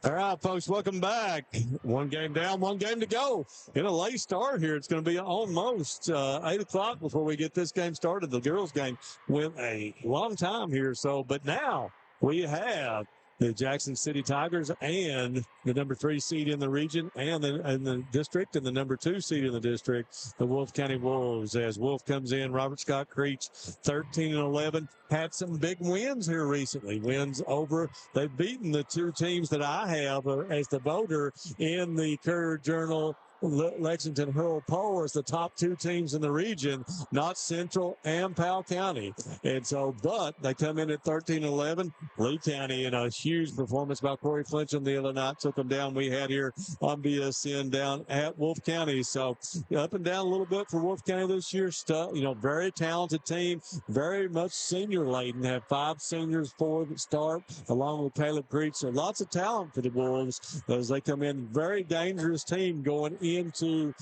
All right, folks, welcome back. One game down, one game to go. In a late start here, it's going to be almost 8 o'clock before we get this game started. The girls' game went a long time here, but now we have the Jackson City Tigers and the number 3 seed in the region and the district and the number 2 seed in the district, the Wolfe County Wolves. As Wolfe comes in, Robert Scott Creech, 13-11, had some big wins here recently. Wins over, they've beaten the 2 teams that I have as the voter in the Courier Journal. Lexington Hurl Poll as the top 2 teams in the region, not Central and Powell County. And so, but they come in at 13-11. Lee County in a huge performance by Corey Flincham the other night took them down. We had here on BSN down at Wolfe County. So up and down a little bit for Wolfe County this year. Very talented team, very much senior laden. Have 5 seniors for the start, along with Caleb Creech. So lots of talent for the Wolves as they come in. Very dangerous team going into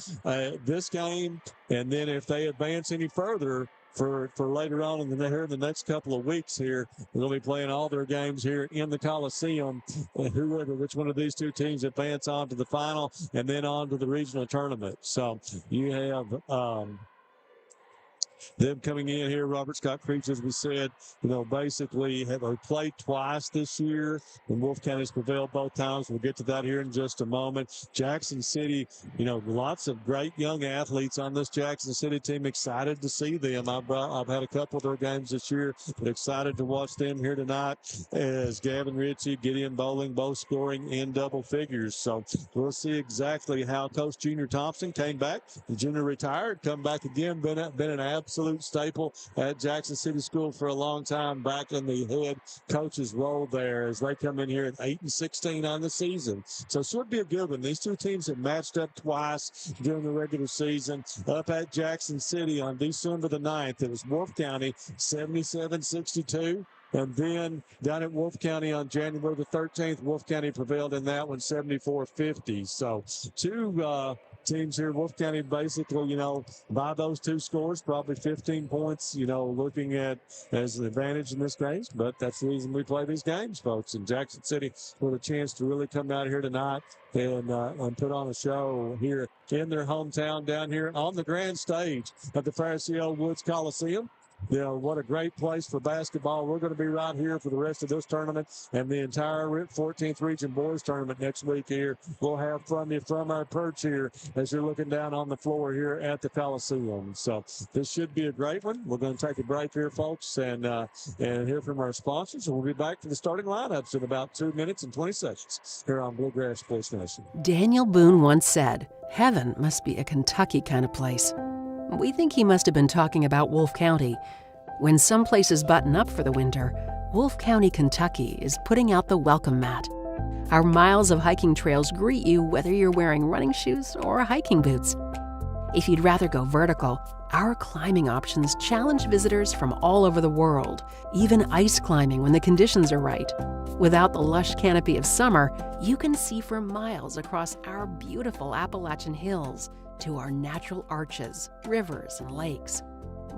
this game, and then if they advance any further for later on in the next couple of weeks here, they'll be playing all their games here in the Coliseum. Which one of these 2 teams advance on to the final and then on to the regional tournament. So you have them coming in here, Robert Scott Creech, as we said, basically have played twice this year, and Wolfe County's prevailed both times. We'll get to that here in just a moment. Jackson City, lots of great young athletes on this Jackson City team. Excited to see them. I've had a couple of their games this year, but excited to watch them here tonight as Gavin Ritchie, Gideon Bowling, both scoring in double figures. So we'll see exactly how Coach Junior Thompson came back. The junior retired, come back again, been an absolute staple at Jackson City School for a long time, back in the head coach's role there as they come in here at 8-16 on the season. So should be a good one. These 2 teams have matched up twice during the regular season. Up at Jackson City on December the 9th, it was Wolfe County 77-62. And then down at Wolfe County on January the 13th, Wolfe County prevailed in that one 74-50. So 2 teams here. Wolfe County basically, by those 2 scores, probably 15 points, looking at as an advantage in this game. But that's the reason we play these games, folks. And Jackson City with a chance to really come out here tonight and put on a show here in their hometown down here on the grand stage at the Fairce Woods Coliseum. What a great place for basketball. We're going to be right here for the rest of this tournament and the entire 14th Region Boys Tournament next week here. We'll have from our perch here as you're looking down on the floor here at the Coliseum. So this should be a great one. We're going to take a break here, folks, and hear from our sponsors. And we'll be back to the starting lineups in about 2 minutes and 20 seconds here on Bluegrass Sports Nation. Daniel Boone once said, "Heaven must be a Kentucky kind of place." We think he must have been talking about Wolfe County. When some places button up for the winter, Wolfe County, Kentucky is putting out the welcome mat. Our miles of hiking trails greet you whether you're wearing running shoes or hiking boots. If you'd rather go vertical, our climbing options challenge visitors from all over the world, even ice climbing when the conditions are right. Without the lush canopy of summer, you can see for miles across our beautiful Appalachian hills to our natural arches, rivers, and lakes.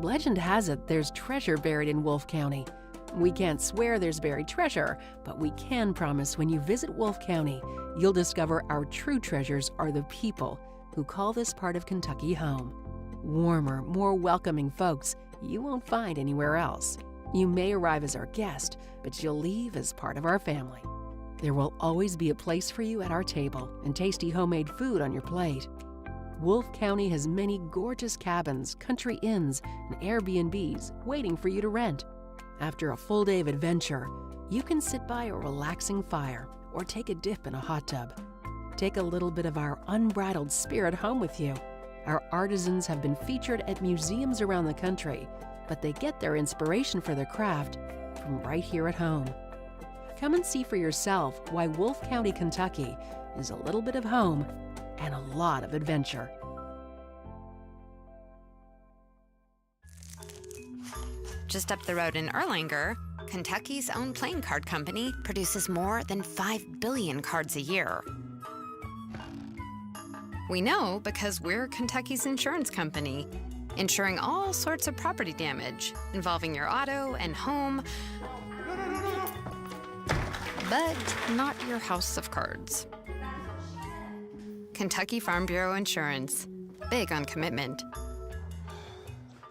Legend has it there's treasure buried in Wolfe County. We can't swear there's buried treasure, but we can promise when you visit Wolfe County, you'll discover our true treasures are the people who call this part of Kentucky home. Warmer, more welcoming folks you won't find anywhere else. You may arrive as our guest, but you'll leave as part of our family. There will always be a place for you at our table and tasty homemade food on your plate. Wolfe County has many gorgeous cabins, country inns, and Airbnbs waiting for you to rent. After a full day of adventure, you can sit by a relaxing fire or take a dip in a hot tub. Take a little bit of our unbridled spirit home with you. Our artisans have been featured at museums around the country, but they get their inspiration for their craft from right here at home. Come and see for yourself why Wolfe County, Kentucky is a little bit of home and a lot of adventure. Just up the road in Erlanger, Kentucky's own playing card company produces more than 5 billion cards a year. We know because we're Kentucky's insurance company, insuring all sorts of property damage involving your auto and home, but not your house of cards. Kentucky Farm Bureau Insurance. Big on commitment.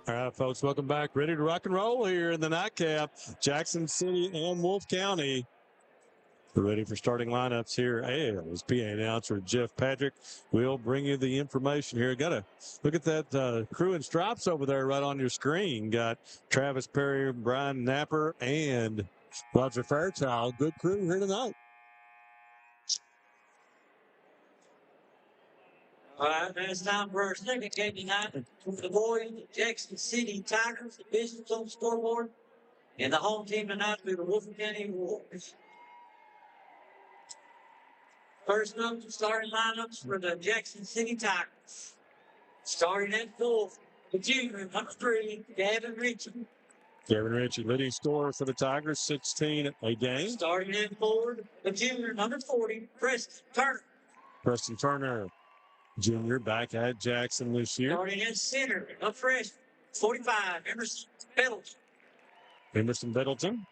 All right, folks, welcome back. Ready to rock and roll here in the nightcap. Jackson City and Wolfe County. We're ready for starting lineups here. As PA announcer Jeff Patrick will bring you the information here. Got to look at that crew in stripes over there right on your screen. Got Travis Perry, Brian Napper, and Roger Fairchild. Good crew here tonight. All right, now it's time for our second game tonight. The boys, the Jackson City Tigers, the Bishops on the scoreboard, and the home team tonight will be the Wolfe County Wolves. First up, starting lineups for the Jackson City Tigers. Starting at full, the junior, number 3, Gavin Ritchie. Gavin Ritchie, leading scorer for the Tigers, 16 a game. Starting at forward, the junior, number 40, Preston Turner. Preston Turner, junior, back at Jackson this year. Starting at center, a freshman, 45, Emerson Middleton. Emerson Middleton.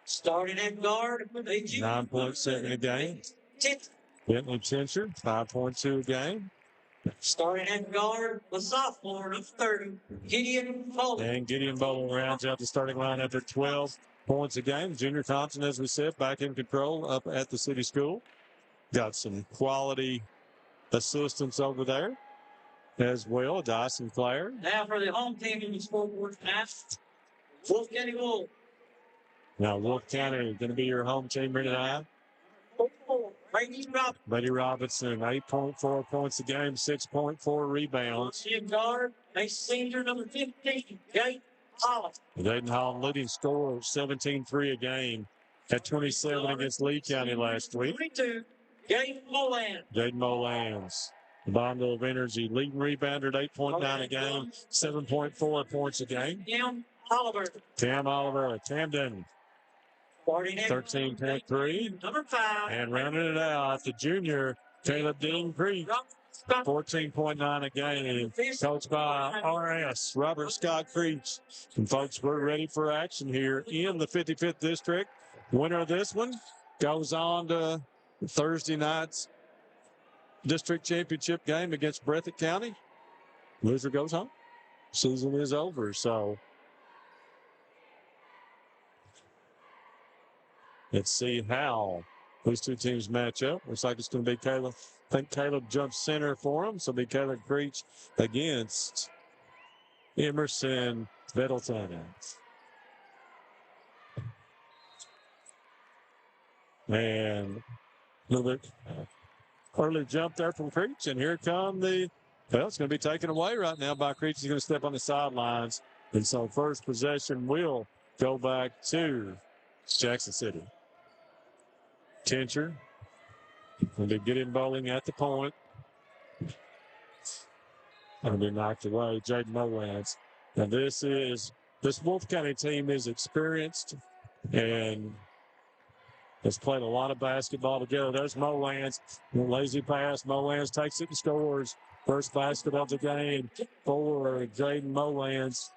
Starting at guard, the junior. 9.7 a game. Bentley Tincher, 5.2 a game. Starting at guard, the sophomore, number 30, Gideon Bowling. And Gideon Bowling rounds out the starting lineup at 12 points a game. Junior Thompson, as we said, back in control up at the city school. Got some quality assistants over there as well. Dyson Clare. Now for the home team in the scoreboard tonight, Wolfe County Wolves. Now Wolfe County going to be your home team here tonight. Brady Robinson, 8.4 points a game, 6.4 rebounds. Guard, a senior, number 15, Jake Holland. Jaden Holland, leading scorer, 17-3 a game at 27 against Lee County last week. 22, Jaden Molan. Jaden Molans, the bundle of energy, leading rebounder at 8.9 a game, 7.4 points a game. Tim Oliver. Tam Oliver, Camden, 13.3. Number 5. And rounding it out, the junior, Caleb Dean Creek, 14.9 a game, coached by RS, Robert Scott Creech. And folks, we're ready for action here in the 55th District. Winner of this one goes on to Thursday night's district championship game against Breathitt County. Loser goes home. Season is over, so let's see how these two teams match up. Looks like it's going to be Caleb. I think Caleb jumps center for him. So it'll be Caleb Creech against Emerson Middleton. And a little bit early jump there from Creech. And here come it's going to be taken away right now by Creech. He's going to step on the sidelines. And so first possession will go back to Jackson City. Tincher will be getting bowling at the point. Going to be knocked away. Jaden Molans. Now this Wolfe County team is experienced and has played a lot of basketball together. There's Molans. Lazy pass. Molans takes it and scores. First basket of the game for Jaden Molans.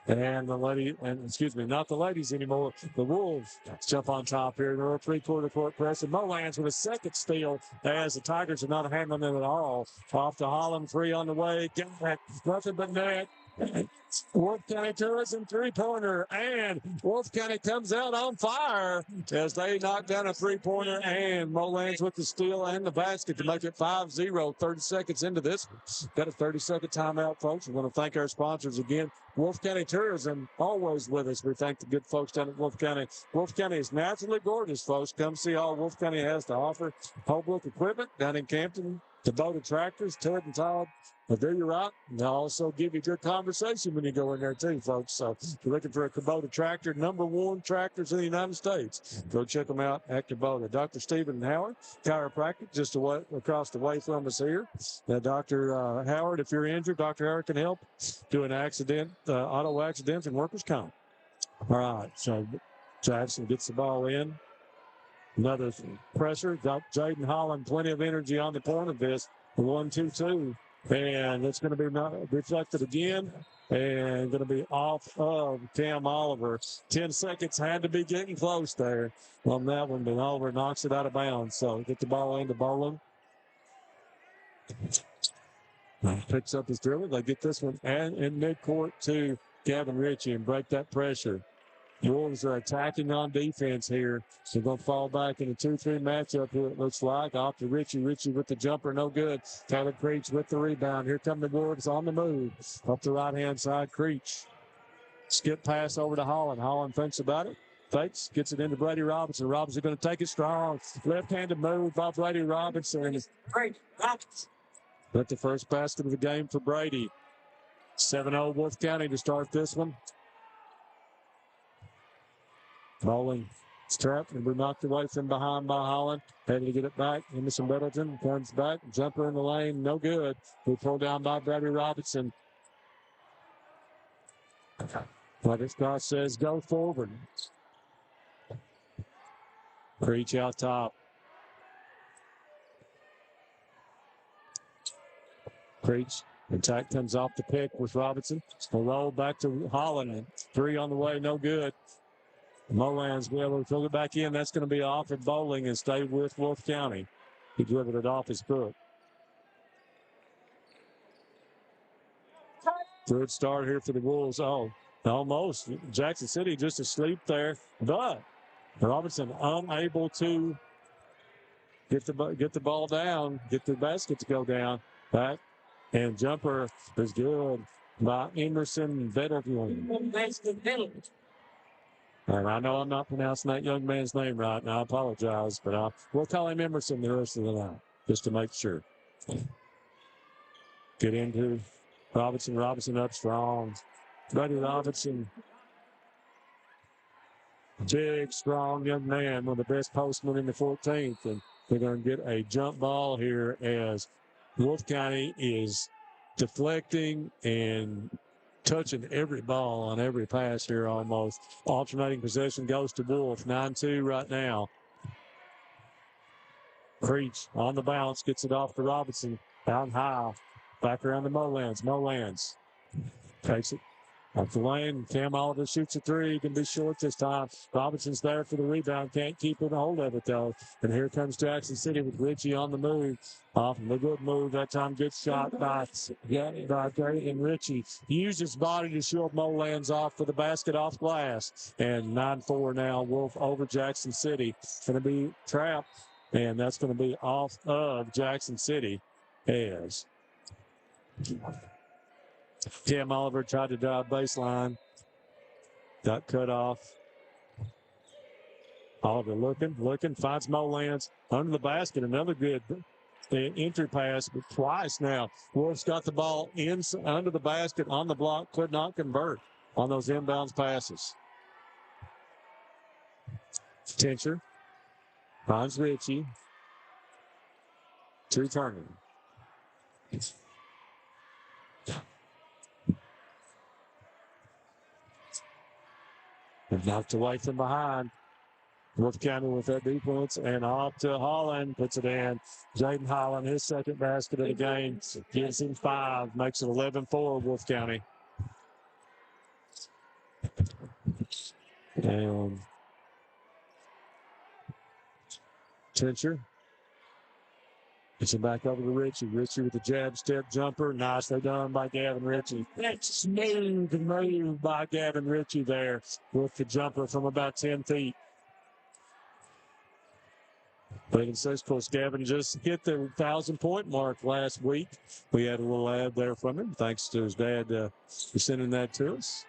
And not the ladies anymore. The Wolves jump on top here. They're a three-quarter court press. And Molans with a second steal as the Tigers are not handling it at all. Off to Holland, 3 on the way. Nothing but net. Wolfe County Tourism three-pointer, and Wolfe County comes out on fire as they knock down a three-pointer, and Molans with the steal and the basket to make it 5-0, 30 seconds into this. Got a 30-second timeout, folks. We want to thank our sponsors again. Wolfe County Tourism, always with us. We thank the good folks down at Wolfe County. Wolfe County is naturally gorgeous, folks. Come see all Wolfe County has to offer. Public equipment down in Campton. Kubota Tractors, Ted and Todd, will do you right. And they'll also give you good conversation when you go in there too, folks. So if you're looking for a Kubota tractor, #1 tractors in the United States, go check them out at Kubota. Dr. Stephen Howard, chiropractic, just across the way from us here. Now, Dr. Howard, if you're injured, Dr. Howard can help do an auto accidents and workers' comp. All right, so Jackson gets the ball in. Another pressure. Got Jaden Holland plenty of energy on the point of this. 1-2-2. And it's going to be reflected again and going to be off of Cam Oliver. 10 seconds had to be getting close there on that one, but Oliver knocks it out of bounds. So get the ball into Bowling. Picks up his dribble. They get this one and in midcourt to Gavin Ritchie and break that pressure. Wolves are attacking on defense here. So they're going to fall back in a 2-3 matchup here, it looks like. Off to Ritchie. Ritchie with the jumper, no good. Tyler Creech with the rebound. Here come the Wolves on the move. Up the right-hand side, Creech. Skip pass over to Holland. Holland thinks about it. Fakes, gets it into Brady Robinson. Robinson going to take it strong. Left-handed move by Brady Robinson. Brady Robinson. But the first basket of the game for Brady. 7-0 Wolfe County to start this one. Bowling trapped and we're knocked away from behind by Holland. Able to get it back. Emerson Middleton comes back. Jumper in the lane. No good. We pulled down by Brady Robinson. Like Scott says, go forward. Creech out top. Creech. Attack comes off the pick with Robinson. A roll back to Holland. 3 on the way. No good. Molan's be able to fill it back in. That's going to be off at Bowling and stay with Wolfe County. He delivered it off his foot. Good start here for the Wolves. Oh, almost. Jackson City just asleep there. But Robinson unable to get the ball down, get the basket to go down. Back. And jumper is good by Emerson Middleton. And I know I'm not pronouncing that young man's name right, and I apologize, but we'll call him Emerson the rest of the night, just to make sure. Get into Robinson. Robinson up strong. Buddy Robinson, big, strong young man, one of the best postmen in the 14th. And they're going to get a jump ball here as Wolfe County is deflecting and touching every ball on every pass here almost. Alternating possession goes to Wolfe. 9-2 right now. Creech on the bounce. Gets it off to Robinson. Down high. Back around to Molans. Molans takes it up the lane. Cam Oliver shoots a 3. He can be short this time. Robinson's there for the rebound. Can't keep a hold of it, though. And here comes Jackson City with Ritchie on the move. Off the good move. That time, good shot by Drayton Ritchie. He used his body to shield Molans off for the basket off glass. And 9-4 now. Wolfe over Jackson City. Going to be trapped. And that's going to be off of Jackson City as Cam Oliver tried to drive baseline. Got cut off. Oliver looking, finds Molans under the basket. Another good entry pass, but twice now. Wolfe's got the ball under the basket on the block, could not convert on those inbounds passes. Tincher finds Ritchie. 2 turning. Knocked away from behind. Wolfe County with that defense and off to Holland. Puts it in. Jaden Holland, his second basket of the game. Gives him 5. Makes it 11-4 Wolfe County. And Tincher. Gets it back over to Ritchie. Ritchie with the jab step jumper. Nicely done by Gavin Ritchie. That's smooth move by Gavin Ritchie there with the jumper from about 10 feet. Brayden says, of course, Gavin just hit the 1,000-point mark last week. We had a little ad there from him. Thanks to his dad for sending that to us.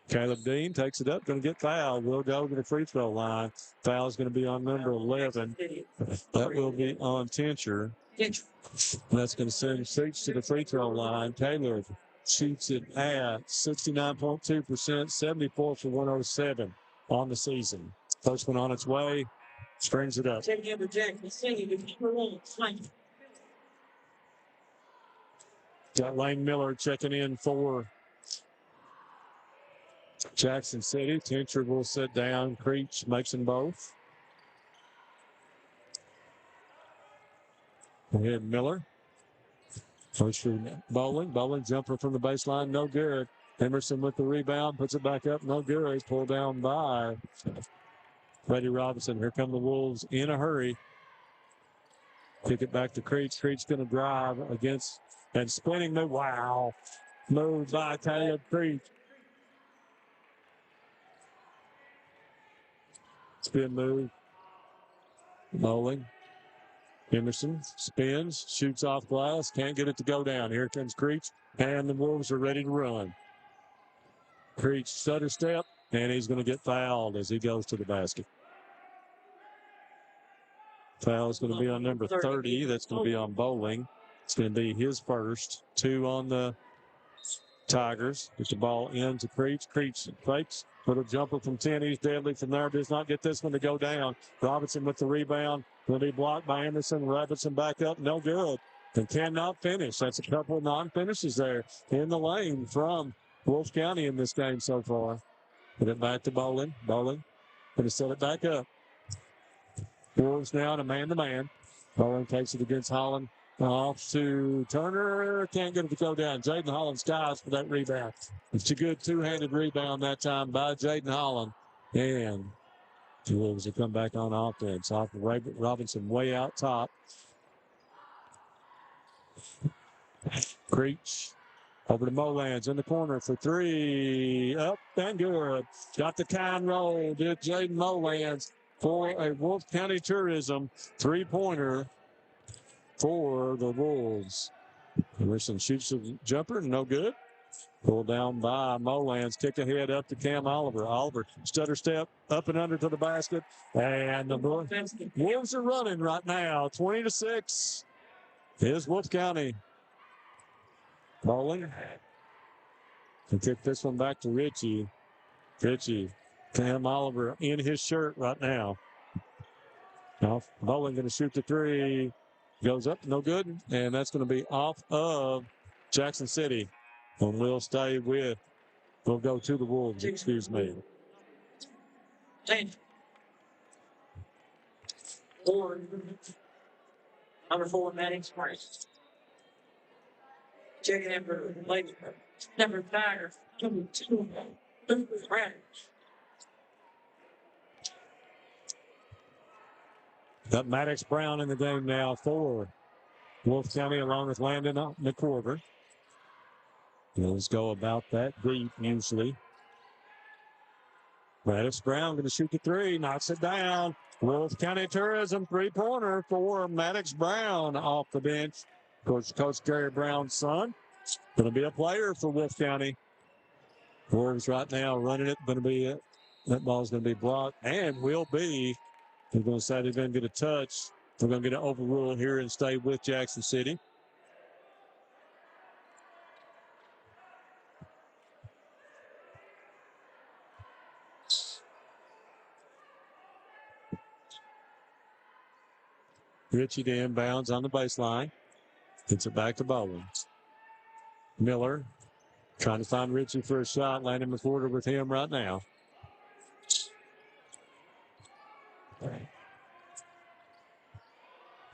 Caleb Dean takes it up, going to get fouled. Will go to the free throw line. Foul's going to be on number 11. That will be on Tincher. That's going to send Seach to the free throw line. Taylor shoots it at 69.2%, 74 for 107 on the season. First one on its way. Springs it up. Got Lane Miller checking in for Jackson City. Tincher will sit down. Creech makes them both. Ahead Miller. First for Bowling. Bowling jumper from the baseline, no good. Emerson with the rebound, puts it back up, no good. Pulled down by Freddie Robinson. Here come the Wolves in a hurry. Kick it back to Creech. Creech going to drive against and spinning move. Wow. Move by Caleb Creech. Spin move. Bowling. Emerson spins, shoots off glass, can't get it to go down. Here comes Creech, and the Wolves are ready to run. Creech stutter step, and he's going to get fouled as he goes to the basket. Foul is going to be on number 30. That's going to be on Bowling. It's going to be his first. 2 on the Tigers. Gets the ball into Creech. Creech fakes. Little jumper from 10. He's deadly from there. Does not get this one to go down. Robinson with the rebound. Will be blocked by Emerson. Robinson back up. No good. And cannot finish. That's a couple of non-finishes there in the lane from Wolfe County in this game so far. Put it back to Bowling. Bowling going to set it back up. Wolves now to man-to-man. Bowling takes it against Holland. Off to Turner. Can't get it to go down. Jaden Holland skies for that rebound. It's a good two-handed rebound that time by Jaden Holland. And the Wolves will come back on offense. Off Robinson way out top. Creech over to Molans in the corner for 3. Up and good. Got the kind roll. Did Jaden Molans for a Wolfe County Tourism 3-pointer for the Wolves. Emerson shoots a jumper, no good. Pulled down by Molans. Kick ahead up to Cam Oliver. Oliver stutter step up and under to the basket. And the Wolves are running right now. 20-6. Here's Wolfe County. Bowling. And kick this one back to Richie. Richie. Cam Oliver in his shirt right now. Now Bowling going to shoot the 3. Goes up, no good. And that's going to be off of Jackson City. And we'll stay with, we'll go to the Wolves, excuse me. 10. 4. Number 4, Maddox Price. Checking in for ladies. Number 5, number 2, Brad. Got Maddox Brown in the game now for Wolfe County along with Landon McCorver. Let's go about that deep usually. Maddox Brown going to shoot the 3, knocks it down. Wolfe County Tourism 3-pointer for Maddox Brown off the bench. Coach Gary Brown's son. Going to be a player for Wolfe County. Wolves right now running it. Going to be that ball's going to be blocked and will be. They're going to say they're going to get a touch. They're going to get an overrule here and stay with Jackson City. Richie to inbounds on the baseline. Gets it back to Bowling. Miller trying to find Richie for a shot. Landon McWhorter with him right now.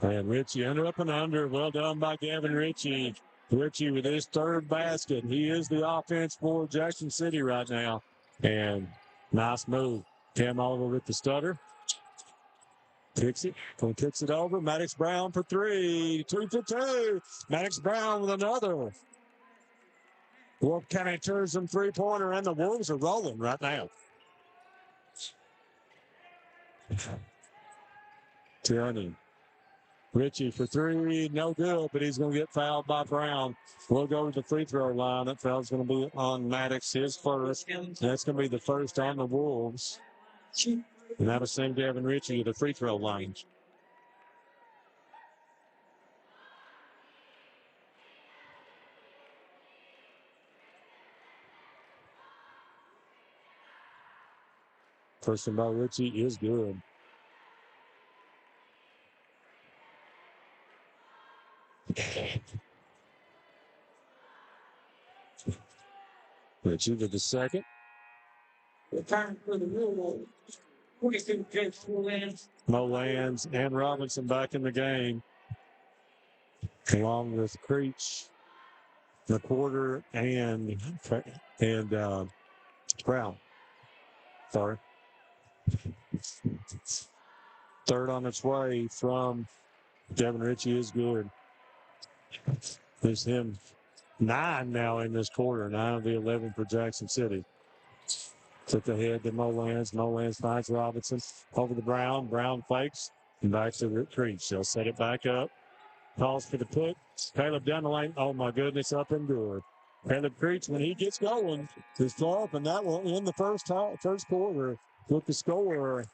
And Richie up and under. Well done by Gavin Richie. Richie with his 3rd basket. He is the offense for Jackson City right now. And nice move. Cam Oliver with the stutter. Kicks it. Kicks it over. Maddox Brown for 3. 2 for 2. Maddox Brown with another. Wolfe County Tourism 3-pointer, and the Wolves are rolling right now. Tierney. Richie for 3, no good, but he's going to get fouled by Brown. We'll go to the free throw line. That foul's going to be on Maddox, his first. That's going to be the first on the Wolves. And that'll send Gavin Richie to the free throw line. First one by Richie is good. Richie to the second. Return for the Wolves. 42 James Molans. Molans and Robinson back in the game. along with Creech, McWhorter, and Brown. Sorry. Third on its way from Devin Ritchie is good. There's him 9 now in this quarter, 9 of the 11 for Jackson City. Took the head to Molans. Molans finds Robinson over to Brown. Brown fakes and back to Creech. They'll set it back up. Calls for the put. Caleb down the lane. Oh, my goodness, up and good. Caleb Creech, when he gets going, is far up, and that will end the first quarter with the score.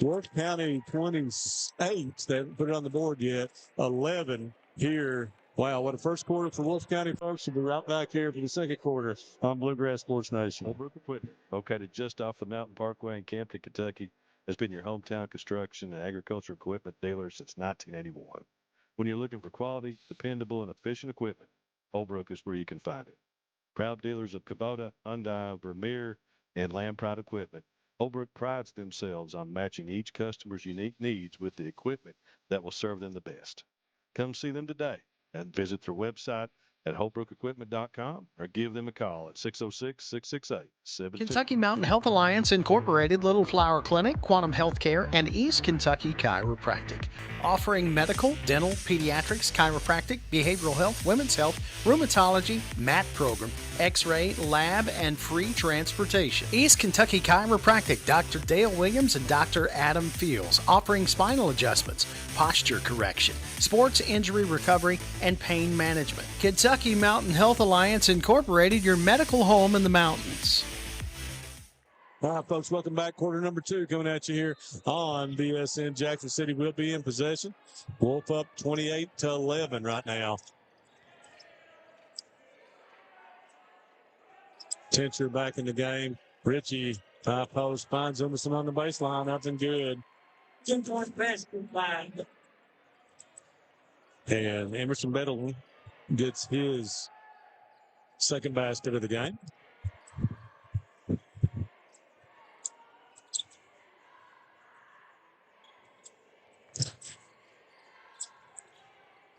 Wolfe County 28. They haven't put it on the board yet. 11 here. Wow, what a first quarter for Wolfe County, folks. We'll be right back here for the second quarter on Bluegrass Sports Nation. Holbrook Equipment, located just off the Mountain Parkway in Campton, Kentucky, has been your hometown construction and agricultural equipment dealer since 1981. When you're looking for quality, dependable, and efficient equipment, Holbrook is where you can find it. Proud dealers of Kubota, Hyundai, Vermeer, and Land Pride equipment, Holbrook prides themselves on matching each customer's unique needs with the equipment that will serve them the best. Come see them today and visit their website at holbrookequipment.com or give them a call at 606-668-72. Kentucky Mountain Health Alliance Incorporated, Little Flower Clinic, Quantum Healthcare, and East Kentucky Chiropractic. Offering medical, dental, pediatrics, chiropractic, behavioral health, women's health, rheumatology, MAT program, x-ray, lab, and free transportation. East Kentucky Chiropractic, Dr. Dale Williams and Dr. Adam Fields, offering spinal adjustments, posture correction, sports injury recovery, and pain management. Kentucky Mountain Health Alliance Incorporated, your medical home in the mountains. All right, folks, welcome back. Quarter number 2 coming at you here on BSN. Jackson City will be in possession. Wolfe up 28-11 right now. Tincher back in the game. Ritchie, high post, finds Emerson on the baseline. Nothing good. 10-point basket by. And Emerson Bedell gets his second basket of the game.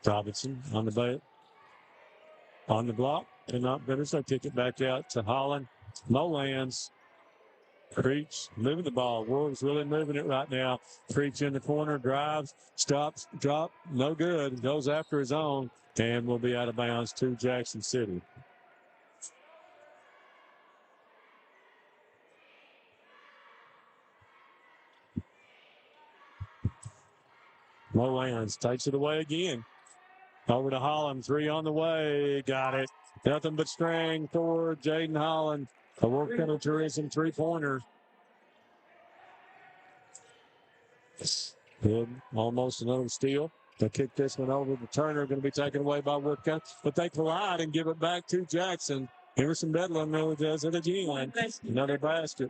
Robinson on the block, and not better, so kick it back out to Holland. Molans. Creech moving the ball. Wolves really moving it right now. Creech in the corner, drives, stops, drop, no good. Goes after his own, and will be out of bounds to Jackson City. Molans takes it away again. Over to Holland, 3 on the way. Got it. Nothing but string for Jaden Holland. A Wolfe County Tourism 3-pointer. Good. Almost another steal. They kick this one over to Turner. Going to be taken away by Wolfe County. But they collide and give it back to Jackson. Emerson Bedlam really does it again. Another basket.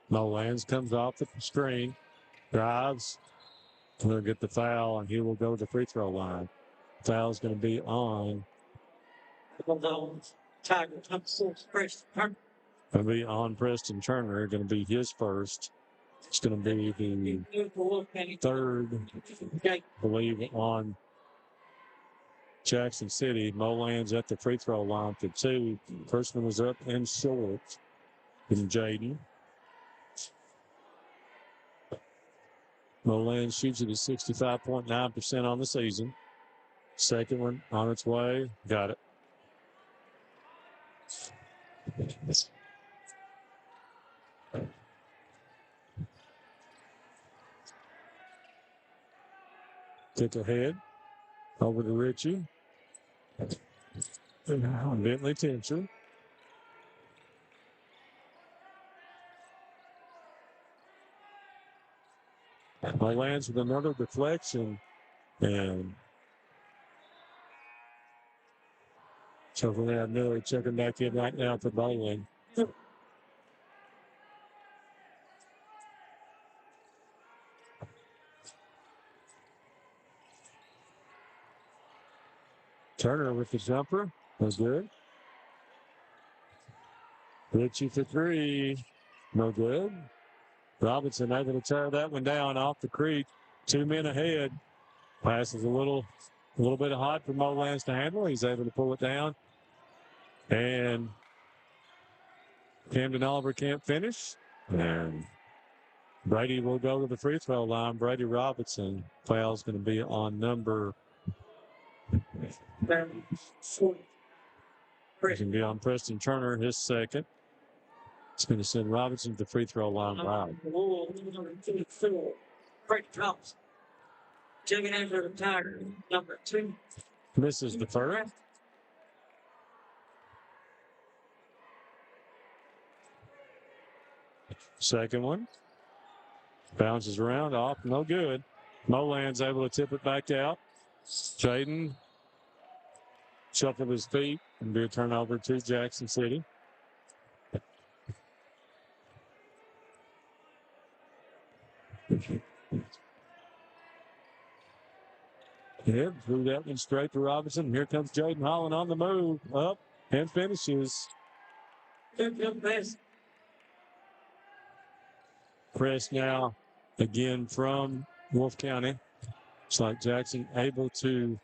Molans comes off the screen, drives, will get the foul, and he will go to the free throw line. Foul's going to be on. Going to be on Preston Turner. Going to be his first. It's going to be the third, I believe, on Jackson City. Molans at the free throw line for 2. First one was up and short from Jaden. Molans shoots it at 65.9% on the season. Second one on its way. Got it. Kick ahead. Over to Ritchie. Bentley Tincher. Lands with another deflection. And so we have Miller checking back in right now for Bowling. Turner with the jumper. Was good. Ritchie for three. No good. Robinson able to tear that one down off the creek. 2 men ahead. Pass is a little bit hot for Molans to handle. He's able to pull it down. And Camden Oliver can't finish. And Brady will go to the free throw line. Brady Robinson. Foul's going to be on number. It's going to be on Preston Turner, his second. It's going to send Robinson to the free throw line. Wow. Brady drops. Checking in for the Tiger, number 2. Misses the first. Second one. Bounces around, off, no good. Molan's able to tip it back out. Jaden shuffled his feet and be a turnover to Jackson City. Yeah, threw that one straight to Robinson. Here comes Jaden Holland on the move. Up and finishes. Press now again from Wolfe County. It's like Jackson able to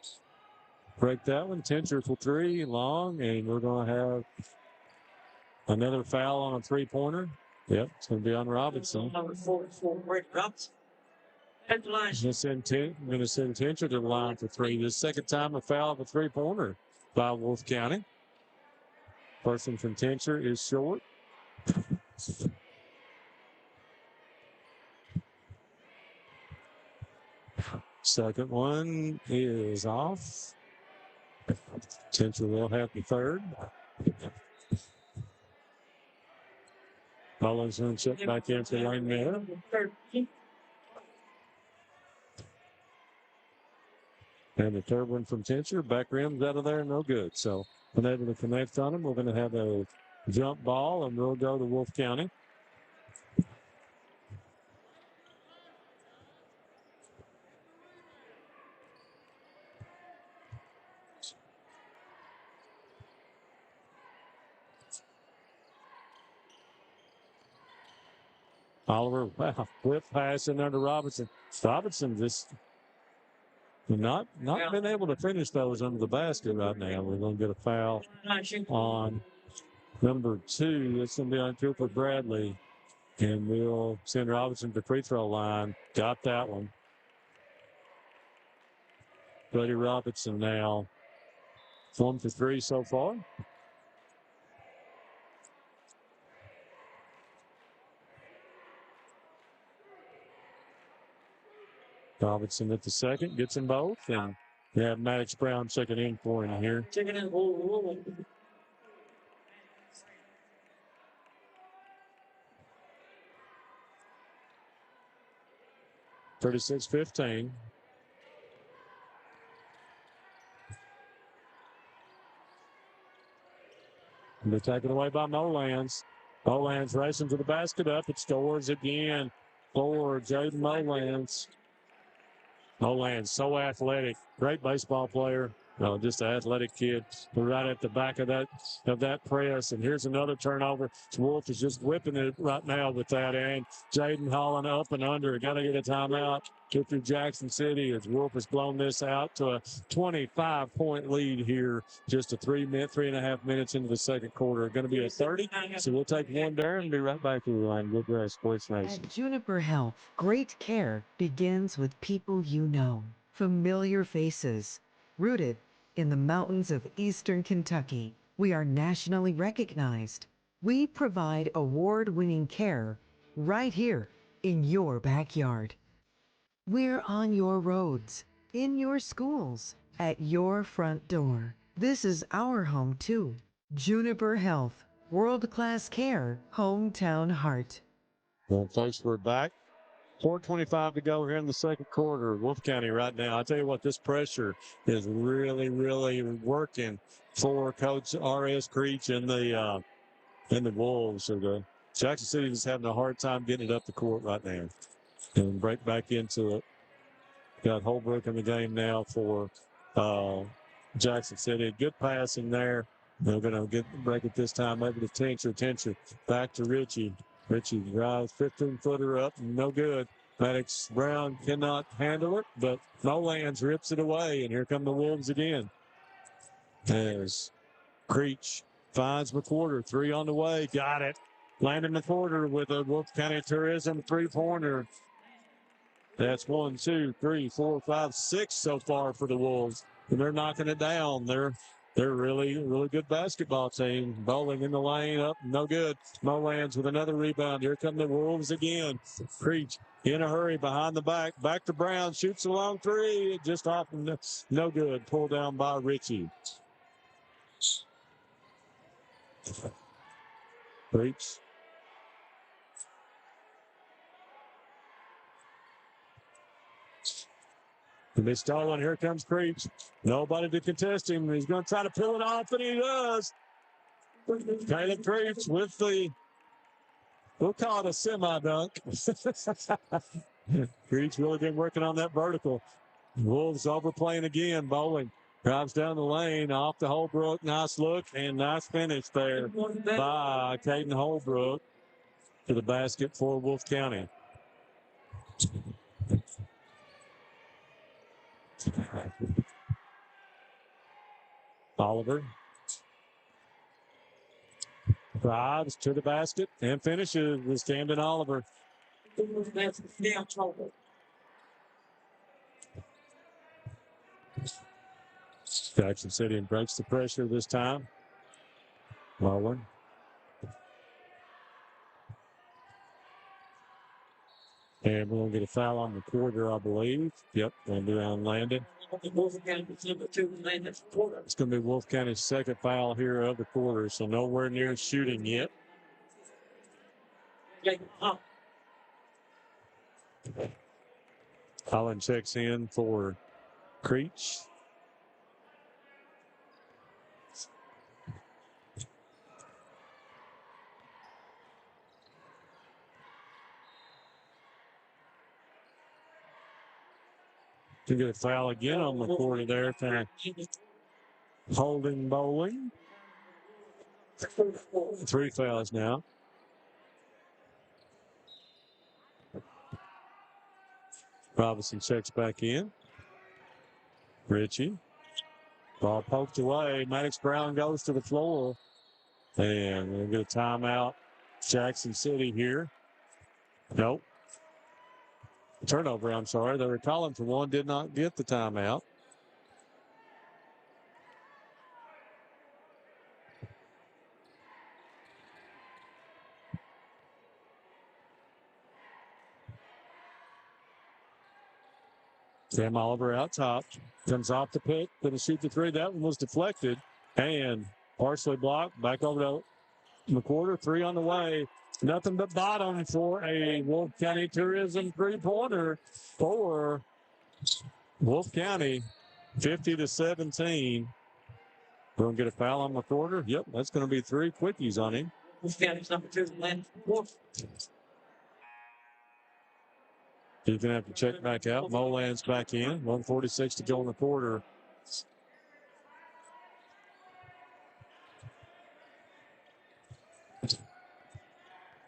break that one. Tincher for three, long, and we're going to have another foul on a three-pointer. Yep, it's going to be on Robinson. Number 4, Brady Robinson. At the line. I'm going to send Tincher to the line for three. This second time a foul of a three-pointer by Wolfe County. Person from Tincher is short. Second one is off. Tincher will have the third. Mullins going to check back in for Lane Miller. And the third one from Tincher. Back rim's out of there, no good. So unable to connect on him. We're going to have a jump ball, and we'll go to Wolfe County. Oliver, wow, whip pass in under Robinson. Robinson just not been able to finish those under the basket right now. We're going to get a foul on number 2. It's going to be on Cooper Bradley. And we'll send Robinson to the free throw line. Got that one. Brady Robinson now 1 for 3 so far. Robinson at the second, gets them both, and we have Maddox Brown checking in for him here. Checking in. 36-15. And they're taken away by Molans. Molans racing to the basket up. It scores again for Jaden Molans. Molans, so athletic. Great baseball player. Just an athletic kid. We're right at the back of that press. And here's another turnover. Wolfe is just whipping it right now with that. And Jaden Holland up and under. Got to get a timeout. Get through Jackson City as Wolfe has blown this out to a 25-point lead here. Just a 3.5 minutes into the second quarter. Going to be a 30. So we'll take one there and be right back to the line. Good rest, Sports Nation. At Juniper Health, great care begins with people you know. Familiar faces. Rooted in the mountains of eastern Kentucky, we are nationally recognized. We provide award-winning care right here in your backyard. We're on your roads, in your schools, at your front door. This is our home too. Juniper Health, world-class care, hometown heart. Well, folks, we're back. 4:25 to go here in the second quarter. Wolfe County right now. I tell you what, this pressure is really, really working for Coach R.S. Creech and the Wolves. So the Jackson City is having a hard time getting it up the court right now. And break back into it. Got Holbrook in the game now for Jackson City. Good passing there. They're going to break it this time over to Tincher. Back to Richie. Richie drives 15-footer up. No good. Maddox Brown cannot handle it, but Nolans rips it away, and here come the Wolves again. As Creech finds McWhorter. 3 on the way. Got it. Landon McWhorter with a Wolfe County Tourism three-pointer. That's 1, 2, 3, 4, 5, 6 so far for the Wolves. And they're knocking it down. They're really, really good basketball team. Bowling in the lane, up, no good. Nolans with another rebound. Here come the Wolves again. Creech in a hurry behind the back. Back to Brown. Shoots a long 3. Just off, no good. Pulled down by Richie. Creech. They stolen. Here comes Creech. Nobody to contest him. He's going to try to pull it off, and he does. Caleb Creech with the, we'll call it a semi-dunk. Creech really been working on that vertical. Wolves overplaying again. Bowling drives down the lane off to Holbrook. Nice look and nice finish there by Caden Holbrook to the basket for Wolfe County. Oliver drives to the basket and finishes with Camden Oliver. Jackson City breaks the pressure this time. Lower. And we're going to get a foul on the quarter, I believe. Yep, going to be on Landon. It's going to be Wolfe County's second foul here of the quarter, so nowhere near shooting yet. Holland checks in for Creech. To get a foul again on the quarter there. Holding Bowling. 3 fouls now. Robinson checks back in. Richie. Ball poked away. Maddox Brown goes to the floor. And we'll get a timeout. Jackson City here. Nope. Turnover, I'm sorry. They were calling for one, did not get the timeout. Sam Oliver out top. Comes off the pick. Going to shoot the 3. That one was deflected. And partially blocked. Back over to McWhorter. 3 on the way. Nothing but bottom for a Wolfe County Tourism three-pointer for Wolfe County. 50-17. We're going to get a foul on McWhorter. Yep, that's going to be 3 quickies on him. Wolfe County's number 2, Landon Wolfe. He's going to have to check back out. Molan's back in. 1:46 to go in the quarter.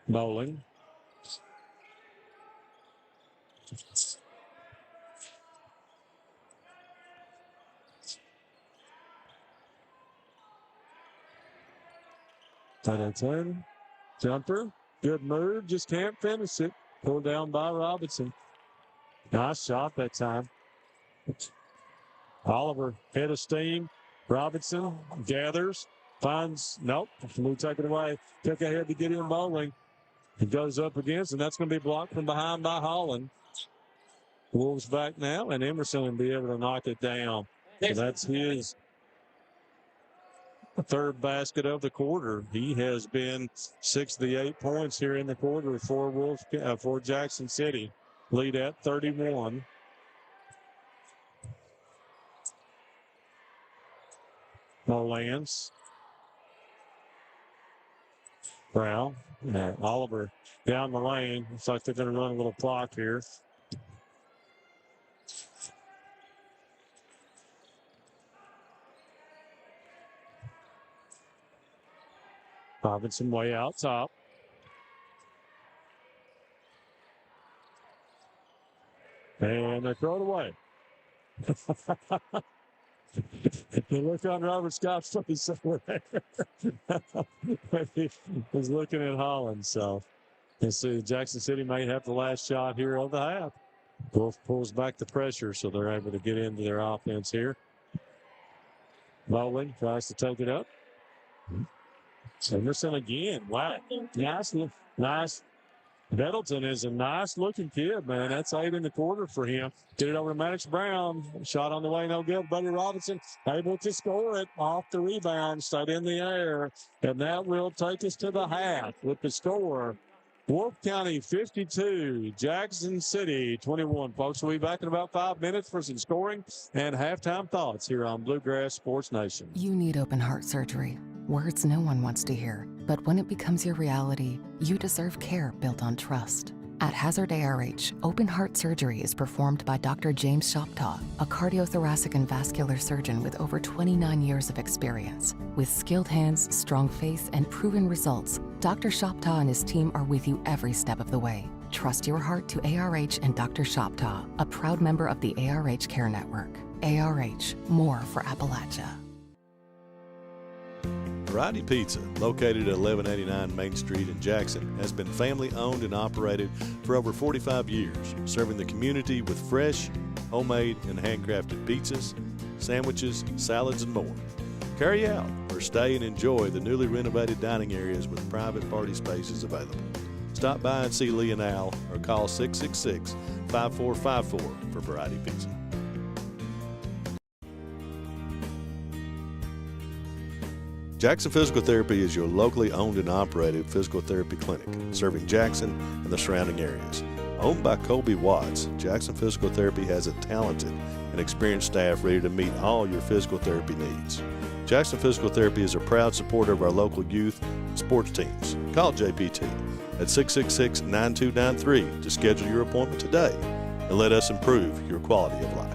Bowling. Ten. Jumper. Good move. Just can't finish it. Pulled down by Robinson. Nice shot that time. Oliver head of steam. Robinson gathers. Finds. Nope. We'll take it away. Took ahead to get in Bowling. He goes up against, and that's going to be blocked from behind by Holland. Wolves back now, and Emerson will be able to knock it down. So that's his 3rd basket of the quarter. He has been 6 of the 8 points here in the quarter for Jackson City. Lead at 31. Lance. Brown. Oliver down the lane. Looks like they're going to run a little clock here. Robinson way out top. And they throw it away. The look on Robert Scott's face over there. He was looking at Holland. So let's see, Jackson City may have the last shot here of the half. Wolfe pulls back the pressure, so they're able to get into their offense here. Bowling tries to take it up. Henderson again. Wow. Nice. Middleton is a nice looking kid, man. That's 8 in the quarter for him. Get it over to Maddox Brown. Shot on the way, no good. Buddy Robinson able to score it off the rebound, stayed in the air. And that will take us to the half with the score. Wolfe County 52, Jackson City 21. Folks, we'll be back in about 5 minutes for some scoring and halftime thoughts here on Bluegrass Sports Nation. You need open heart surgery. Words no one wants to hear. But when it becomes your reality, you deserve care built on trust. At Hazard ARH, open heart surgery is performed by Dr. James Shoptaw, a cardiothoracic and vascular surgeon with over 29 years of experience. With skilled hands, strong faith, and proven results, Dr. Shoptaw and his team are with you every step of the way. Trust your heart to ARH and Dr. Shoptaw, a proud member of the ARH Care Network. ARH, more for Appalachia. Variety Pizza, located at 1189 Main Street in Jackson, has been family owned and operated for over 45 years, serving the community with fresh, homemade, and handcrafted pizzas, sandwiches, salads, and more. Carry out or stay and enjoy the newly renovated dining areas with private party spaces available. Stop by and see Lee and Al or call 666-5454 for Variety Pizza. Jackson Physical Therapy is your locally owned and operated physical therapy clinic, serving Jackson and the surrounding areas. Owned by Colby Watts, Jackson Physical Therapy has a talented and experienced staff ready to meet all your physical therapy needs. Jackson Physical Therapy is a proud supporter of our local youth and sports teams. Call JPT at 666-9293 to schedule your appointment today and let us improve your quality of life.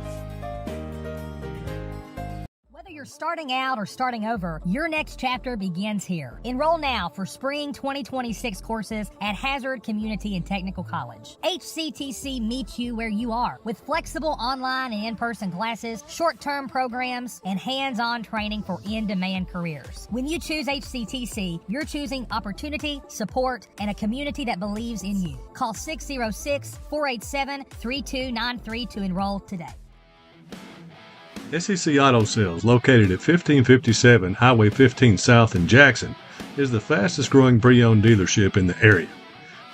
You're starting out or starting over, your next chapter begins here. Enroll now for spring 2026 courses at Hazard Community and Technical College. HCTC meets you where you are with flexible online and in-person classes, short-term programs, and hands-on training for in-demand careers. When you choose HCTC, you're choosing opportunity, support, and a community that believes in you. Call 606-487-3293 to enroll today. SEC Auto Sales, located at 1557 Highway 15 South in Jackson, is the fastest growing pre-owned dealership in the area.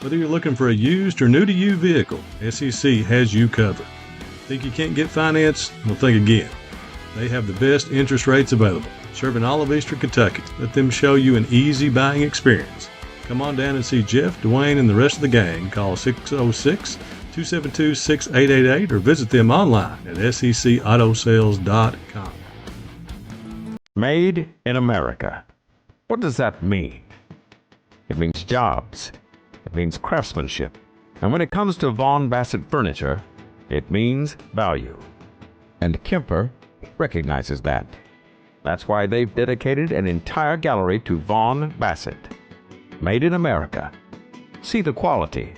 Whether you're looking for a used or new-to-you vehicle, SEC has you covered. Think you can't get finance? Well, think again. They have the best interest rates available, serving all of Eastern Kentucky. Let them show you an easy buying experience. Come on down and see Jeff, Dwayne, and the rest of the gang. Call 606-272-6888 or visit them online at secautosales.com. Made in America. What does that mean? It means jobs. It means craftsmanship. And when it comes to Vaughan Bassett furniture, it means value. And Kemper recognizes that. That's why they've dedicated an entire gallery to Vaughan Bassett. Made in America. See the quality.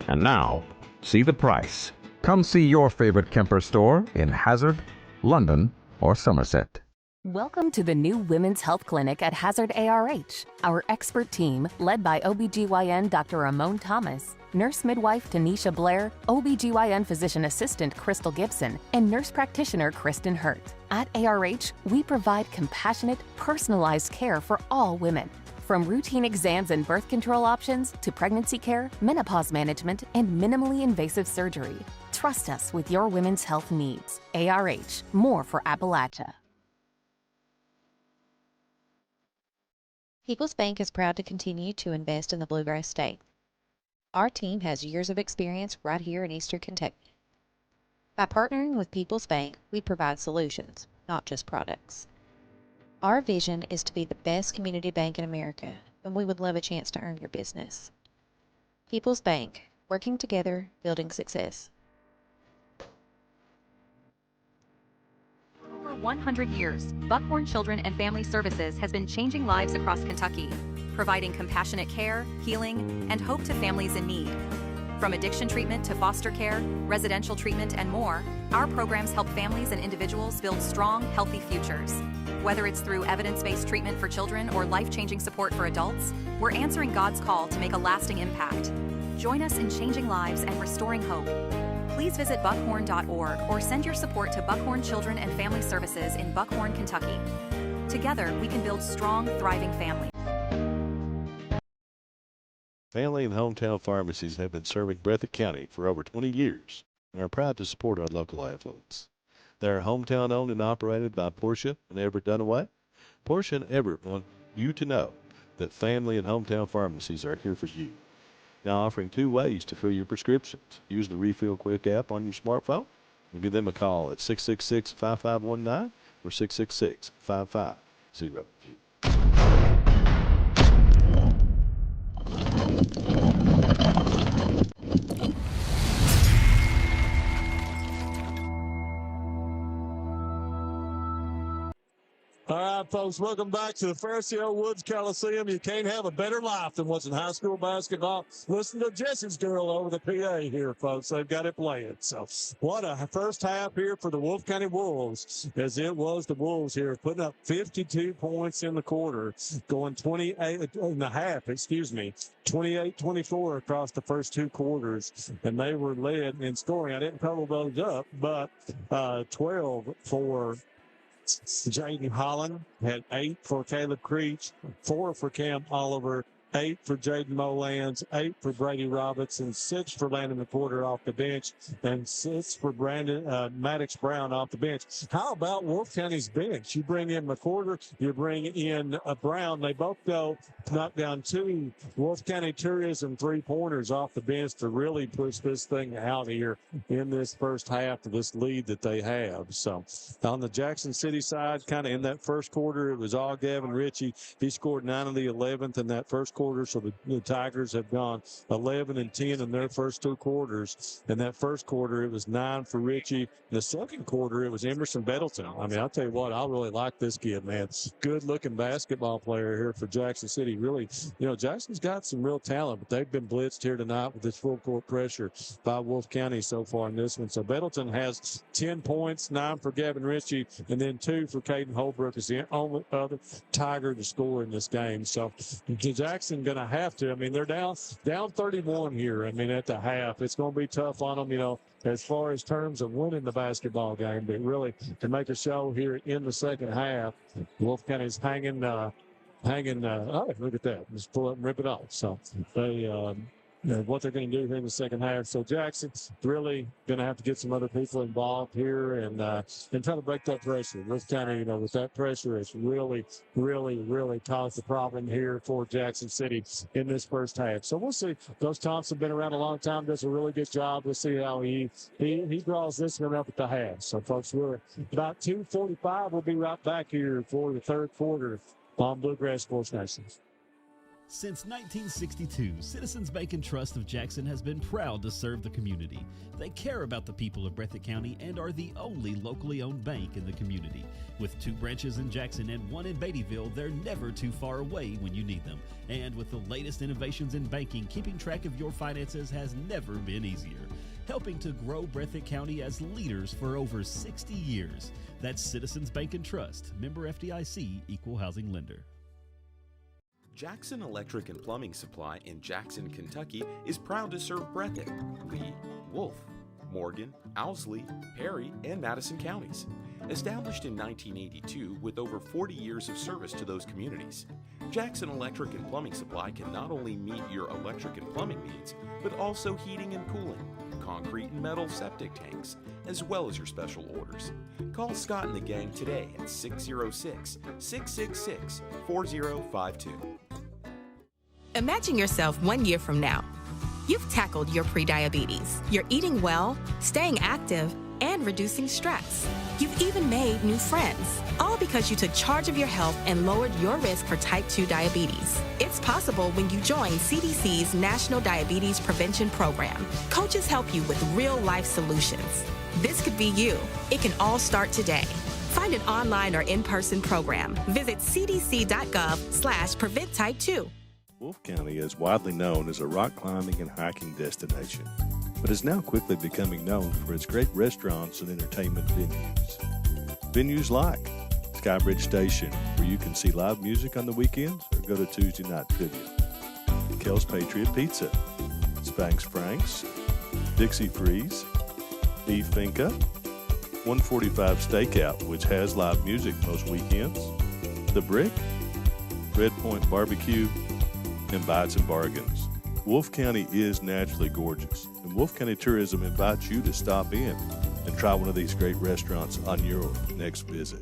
And now, see the price. Come see your favorite Kemper store in Hazard, London, or Somerset. Welcome to the new Women's Health Clinic at Hazard ARH. Our expert team, led by OBGYN Dr. Ramon Thomas, nurse midwife Tanisha Blair, OBGYN physician assistant Crystal Gibson, and nurse practitioner Kristen Hurt. At ARH, we provide compassionate, personalized care for all women. From routine exams and birth control options to pregnancy care, menopause management, and minimally invasive surgery. Trust us with your women's health needs. ARH, more for Appalachia. People's Bank is proud to continue to invest in the Bluegrass State. Our team has years of experience right here in Eastern Kentucky. By partnering with People's Bank, we provide solutions, not just products. Our vision is to be the best community bank in America, and we would love a chance to earn your business. People's Bank, working together, building success. For over 100 years, Buckhorn Children and Family Services has been changing lives across Kentucky, providing compassionate care, healing, and hope to families in need. From addiction treatment to foster care, residential treatment, and more, our programs help families and individuals build strong, healthy futures. Whether it's through evidence-based treatment for children or life-changing support for adults, we're answering God's call to make a lasting impact. Join us in changing lives and restoring hope. Please visit buckhorn.org or send your support to Buckhorn Children and Family Services in Buckhorn, Kentucky. Together, we can build strong, thriving families. Family and hometown pharmacies have been serving Breathitt County for over 20 years and are proud to support our local athletes. They are hometown owned and operated by Portia and Everett Dunaway. Portia and Everett want you to know that family and hometown pharmacies are here for you. Now offering 2 ways to fill your prescriptions. Use the Refill Quick app on your smartphone and give them a call at 666-5519 or 666-5502. All right, folks, welcome back to the Fairce Woods Coliseum. You can't have a better life than watching high school basketball. Listen to Jesse's girl over the PA here, folks. They've got it playing. So what a first half here for the Wolfe County Wolves, as it was the Wolves here putting up 52 points in the quarter, going 28 in the half, 28-24 across the first 2 quarters. And they were led in scoring. I didn't total those up, but 12 for Jaden Holland, had 8 for Caleb Creech, 4 for Cam Oliver, 8 for Jaden Molans, 8 for Brady Robinson, 6 for Landon McWhorter off the bench, and 6 for Maddox Brown off the bench. How about Wolfe County's bench? You bring in McWhorter, you bring in Brown. They both go knock down 2 Wolfe County Tourism 3-pointers off the bench to really push this thing out here in this first half of this lead that they have. So on the Jackson City side, kind of in that first quarter, it was all Gavin Ritchie. He scored 9 of the 11th in that first quarter. So the Tigers have gone 11 and 10 in their first 2 quarters. In that first quarter, it was 9 for Ritchie. In the second quarter, it was Emerson Bettleton. I mean, I'll tell you what, I really like this kid, man. Good-looking basketball player here for Jackson City. Really, Jackson's got some real talent, but they've been blitzed here tonight with this full-court pressure by Wolfe County so far in this one. So Bettleton has 10 points, 9 for Gavin Ritchie, and then 2 for Caden Holbrook is the only other Tiger to score in this game. So Jackson going to have to. I mean, they're down 31 here. I mean, at the half, it's going to be tough on them, as far as terms of winning the basketball game. But really, to make a show here in the second half, Wolfe County's hanging. Oh, look at that! Just pull up and rip it off. So they. What they're going to do here in the second half. So Jackson's really going to have to get some other people involved here and try to break that pressure. Wolfe County, with that pressure, it's really, really, really caused the problem here for Jackson City in this first half. So we'll see. Those Thompson been around a long time, does a really good job. We'll see how he draws this one up at the half. So folks, we're about 2:45. We'll be right back here for the third quarter on Bluegrass Sports Nation. Since 1962, Citizens Bank and Trust of Jackson has been proud to serve the community. They care about the people of Breathitt County and are the only locally owned bank in the community. With 2 branches in Jackson and 1 in Beattyville, they're never too far away when you need them. And with the latest innovations in banking, keeping track of your finances has never been easier. Helping to grow Breathitt County as leaders for over 60 years. That's Citizens Bank and Trust, member FDIC, equal housing lender. Jackson Electric and Plumbing Supply in Jackson, Kentucky is proud to serve Breathitt, Lee, Wolfe, Morgan, Owsley, Perry, and Madison counties. Established in 1982 with over 40 years of service to those communities, Jackson Electric and Plumbing Supply can not only meet your electric and plumbing needs, but also heating and cooling, concrete and metal septic tanks, as well as your special orders. Call Scott and the gang today at 606-666-4052. Imagine yourself 1 year from now. You've tackled your prediabetes. You're eating well, staying active, and reducing stress. You've even made new friends, all because you took charge of your health and lowered your risk for type 2 diabetes. It's possible when you join CDC's National Diabetes Prevention Program. Coaches help you with real-life solutions. This could be you. It can all start today. Find an online or in-person program. Visit cdc.gov/prevent type 2. Wolfe County is widely known as a rock climbing and hiking destination, but is now quickly becoming known for its great restaurants and entertainment venues. Venues like Skybridge Station, where you can see live music on the weekends or go to Tuesday night trivia. Kel's Patriot Pizza, Spanx Frank's, Dixie Freeze, E Finca, 145 Stakeout, which has live music most weekends, The Brick, Red Point Barbecue, and Bites and Bargains. Wolfe County is naturally gorgeous, and Wolfe County Tourism invites you to stop in and try one of these great restaurants on your next visit.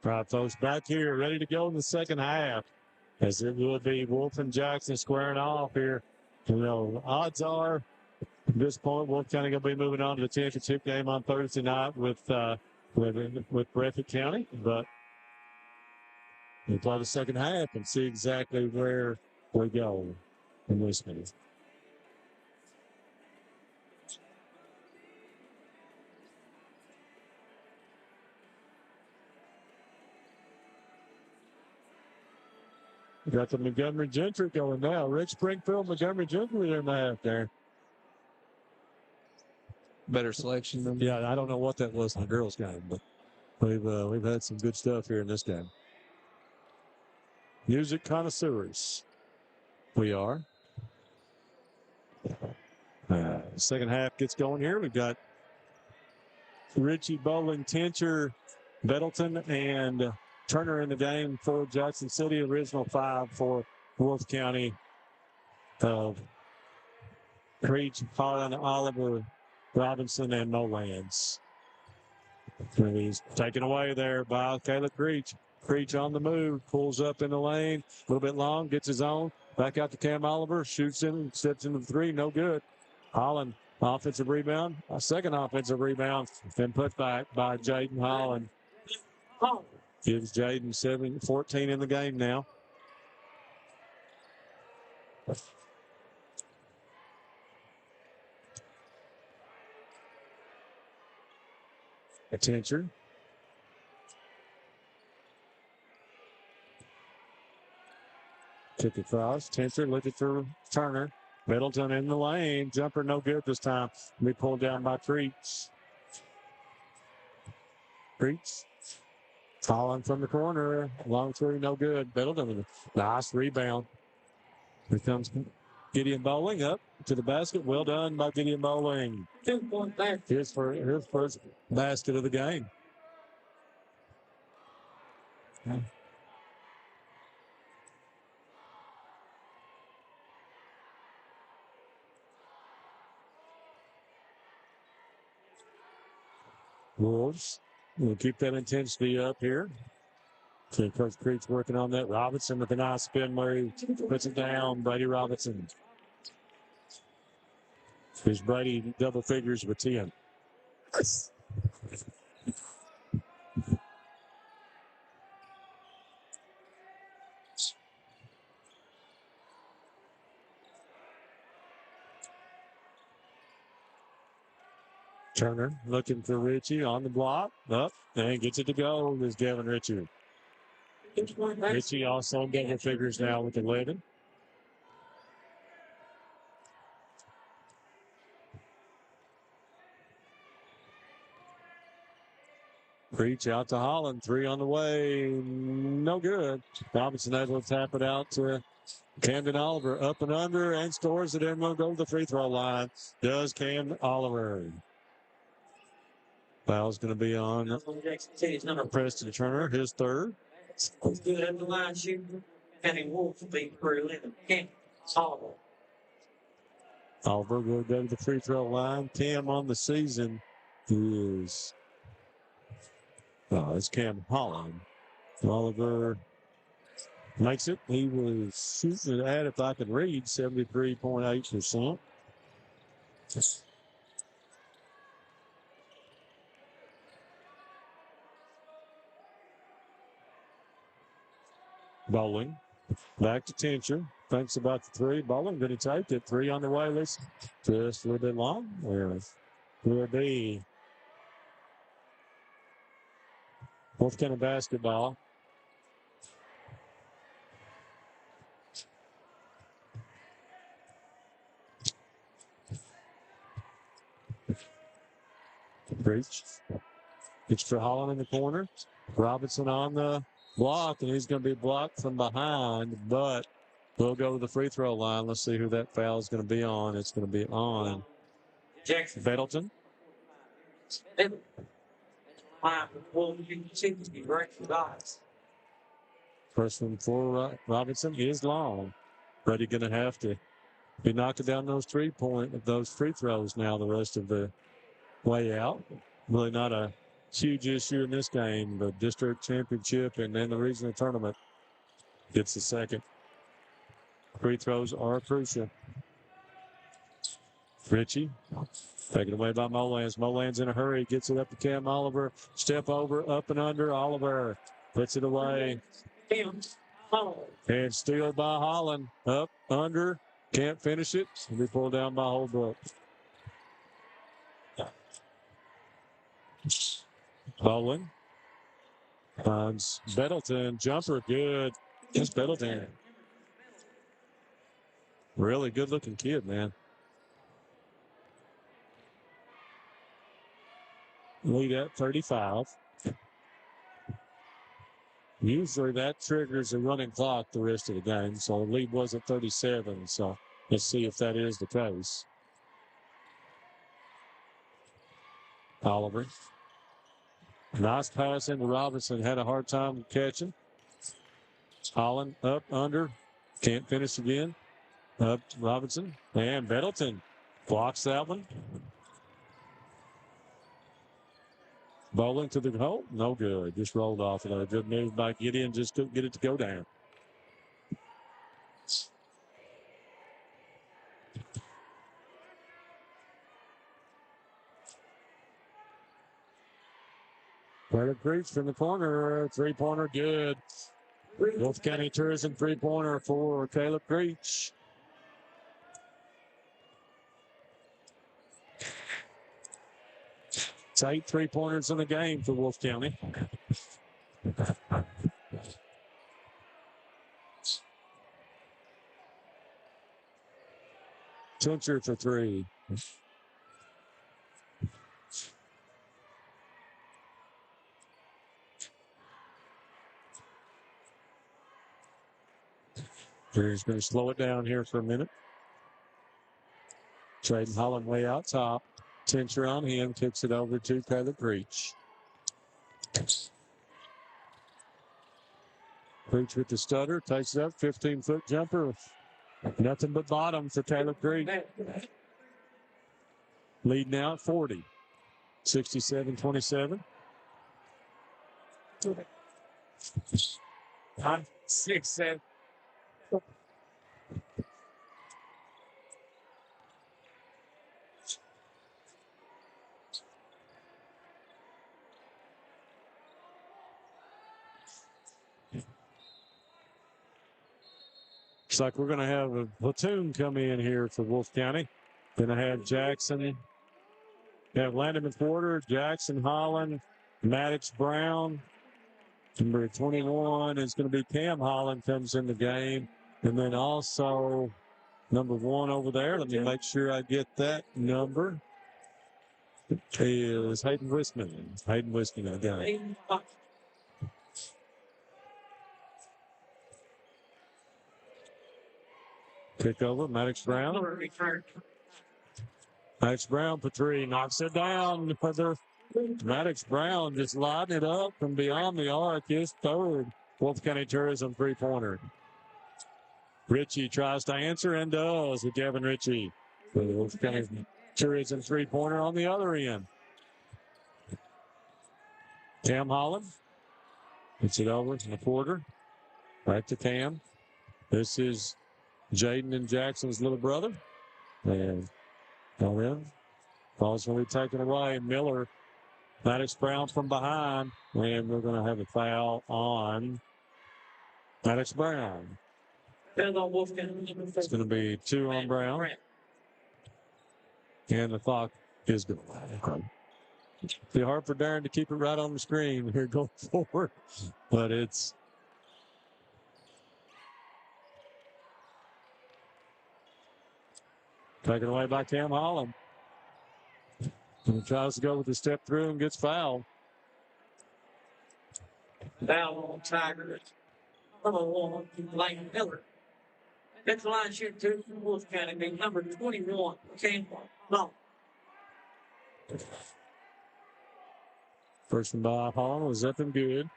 Right, folks, back here, ready to go in the second half. As it will be Wolfe and Jackson squaring off here. You know, odds are at this point, Wolfe County going to be moving on to the championship game on Thursday night with Breathitt County. But we'll play the second half and see exactly where we go in this minute. We got the Montgomery Gentry going now. Rick Springfield, Montgomery Gentry in the half there. Better selection than. Yeah, I don't know what that was in the girls' game, but we've had some good stuff here in this game. Music connoisseurs, we are. Second half gets going here. We've got Ritchie, Bowling, Tincher, Bettleton, and Turner in the game for Jackson City. Original 5 for Wolfe County of Creech, Holland, Oliver, Robinson, and Nolans. And he's taken away there by Caleb Creech. Creech on the move, pulls up in the lane, a little bit long, gets his own. Back out to Cam Oliver, shoots in, steps into the 3, no good. Holland, offensive rebound, a second offensive rebound, then put back by Jaden Holland. Gives Jaden 14 in the game now. Attention. Kick across. Tincher looking for Turner. Middleton in the lane. Jumper no good this time. Be pulled down by Creech. Creech. Falling from the corner. Long 3, no good. Middleton with a nice rebound. Here comes Gideon Bowling up to the basket. Well done by Gideon Bowling. 2 point back. His first basket of the game. Wolves will keep that intensity up here. So Coach Creek's working on that. Robinson with a nice spin where he puts it down. Brady Robinson. Here's Brady double figures with 10. Turner looking for Ritchie on the block. Up and gets it to go. There's Gavin Ritchie. Ritchie also in double figures now with 11. Preach out to Holland. 3 on the way. No good. Robinson able to tap it out to Camden Oliver. Up and under and scores it in. Will go to the free throw line. Does Cam Oliver. Foul's going to be on Preston Turner, his third. He's good at the line shooting. And Wolfe will be for 11. Cam Oliver. Oliver will go to the free throw line. Cam on the season is it's Cam Holland. Oliver makes it. He was shooting it at, if I can read, 73.8%. Bowling Back to Tincher. Thinks about the three. Bowling going to take it. Three on the way. Let's just a little bit long. Will be Wolfe County basketball. Breach. It's for Holland in the corner. Robinson on the block, and he's going to be blocked from behind, but we'll go to the free throw line. Let's see who that foul is going to be on. It's going to be on Jackson. Bettleton. First one for Robinson is long, but he's going to have to be knocking down those free throws now the rest of the way out. Really not a huge issue in this game. The district championship and then the regional tournament gets the second. Free throws are crucial. Ritchie, taken away by Molans. Molans in a hurry, gets it up to Cam Oliver. Step over, up and under. Oliver puts it away. And steal by Holland. Up, under, can't finish it. Will be pulled down by Holbrook. Bowen finds Bettleton. Jumper good. It's Bettleton. Really good looking kid, man. Lead at 35. Usually that triggers a running clock the rest of the game. So the lead was at 37. So let's see if that is the case. Oliver. Nice pass into Robinson. Had a hard time catching. Holland up, under. Can't finish again. Up Robinson. And Bettleton blocks that one. Bowling to the hole. No good. Just rolled off of it. A good move by Gideon. Just couldn't get it to go down. Credit Creek from the corner. Three-pointer good. Wolfe County Tourism three-pointer for Caleb Creech. It's 8 3-pointers in the game for Wolfe County. Tincher for three. He's going to slow it down here for a minute. Trading Holland way out top. Tincher on him, kicks it over to Caleb Creech. Creech with the stutter, takes it up, 15-foot jumper. Nothing but bottom for Caleb Creech. Lead now at 40. 67-27. 6-7. Looks like we're going to have a platoon come in here for Wolfe County. Going to have Jackson, have Landon McWhorter, Jackson Holland, Maddox Brown. Number 21 is going to be Cam Holland comes in the game. And then also number 1 over there. Let me make sure I get that number. Is Hayden Wisman. Hayden Wisman in the game. Kick over, Maddox Brown. Maddox Brown for three, knocks it down. Maddox Brown just lighting it up from beyond the arc. His third Wolfe County Tourism three-pointer. Ritchie tries to answer and does with Gavin Ritchie. The Wolfe County Tourism three-pointer on the other end. Cam Holland gets it over to the quarter. Back to Cam. This is Jaden and Jackson's little brother. And ball's going to be taken away. Miller, Maddox Brown from behind. And we're going to have a foul on Maddox Brown. It's going to be 2 on Brown. And the clock is good. Be hard for Darren to keep it right on the screen here going forward, but it's taken away by Cam Holland. And he tries to go with the step through and gets fouled. Foul on Tigers. Number 1, Lane Miller. Next line shoot 2 from Wolfe County, be number 21, Cam Holland. First one by Holland was up and good.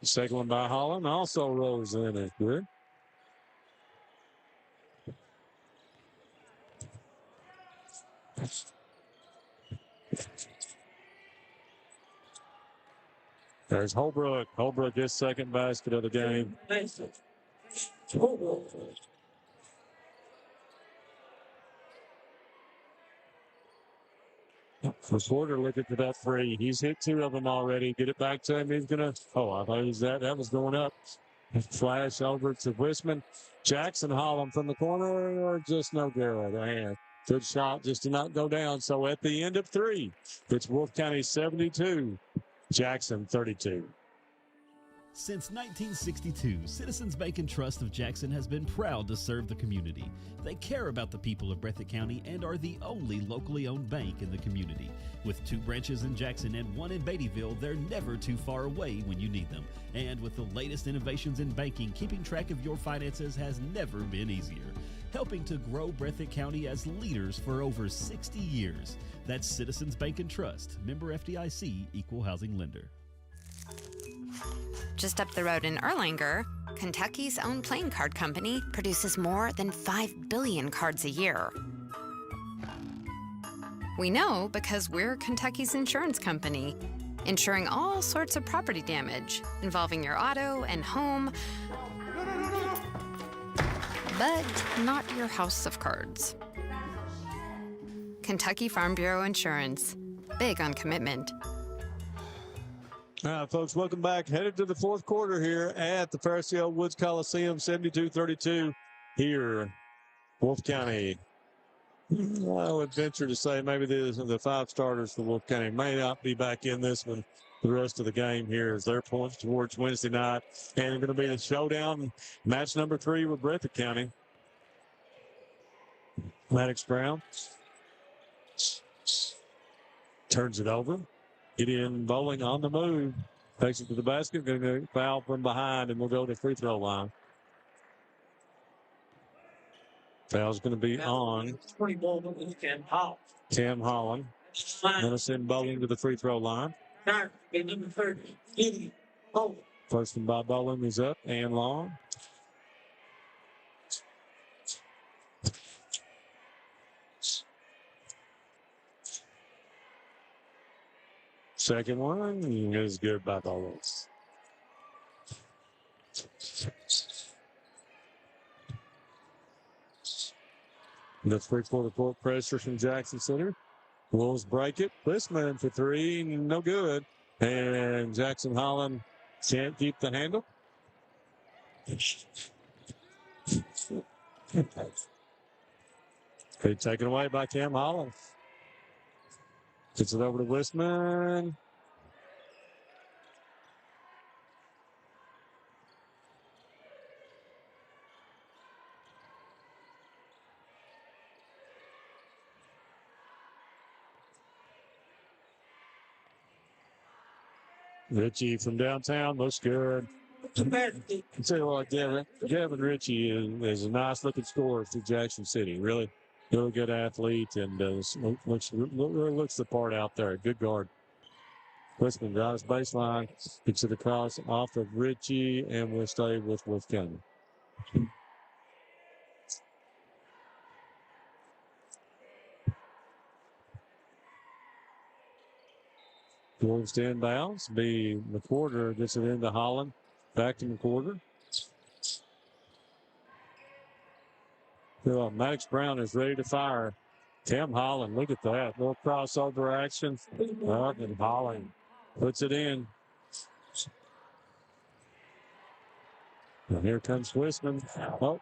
The second one by Holland also rolls in as good. There's Holbrook. Holbrook gets second basket of the game. Reporter looking for that 3. He's hit 2 of them already. Get it back to him. He's going to. Oh, I thought he was that was going up. Flash over to Wisman. Jackson Holland from the corner. Just no good. And good shot just to not go down. So at the end of 3, it's Wolfe County 72, Jackson 32. Since 1962, Citizens Bank and Trust of Jackson has been proud to serve the community. They care about the people of Breathitt County and are the only locally owned bank in the community. With 2 branches in Jackson and 1 in Beattyville, they're never too far away when you need them. And with the latest innovations in banking, keeping track of your finances has never been easier. Helping to grow Breathitt County as leaders for over 60 years. That's Citizens Bank and Trust, member FDIC, equal housing lender. Just up the road in Erlanger, Kentucky's own playing card company produces more than 5 billion cards a year. We know because we're Kentucky's insurance company, insuring all sorts of property damage involving your auto and home, but not your house of cards. Kentucky Farm Bureau Insurance, big on commitment. All right, folks, welcome back. Headed to the 4th quarter here at the Fairce Woods Coliseum, 72-32 here, Wolfe County. I would venture to say maybe the 5 starters for Wolfe County may not be back in this one the rest of the game here as they're points towards Wednesday night. And it's going to be the showdown, match number 3 with Breathitt County. Maddox Brown turns it over. Gideon Bowling on the move. Takes it to the basket. Going to foul from behind, and we'll go to the free throw line. Foul's going to be on Cam Holland. Going to send Bowling to the free throw line. First one by Bowling is up and long. Second one is good by Bowling. The 3-quarter court pressure from Jackson Center. Wolves break it. Wisman for 3, no good. And Jackson Holland can't keep the handle. Be taken away by Cam Holland. Gets it over to Wisman. Ritchie from downtown looks good. I'll tell you what, Gavin Ritchie is a nice looking scorer for Jackson City. Really good athlete and looks the part out there. Good guard. Wisman drives baseline, gets it across off of Ritchie, and we'll stay with Wolfe County. Wolves to inbounds. McWhorter gets it into Holland. Back to McWhorter. Maddox Brown is ready to fire. Tim Holland, look at that. Little crossover action. Up and Holland puts it in. And here comes Wisman. Oh,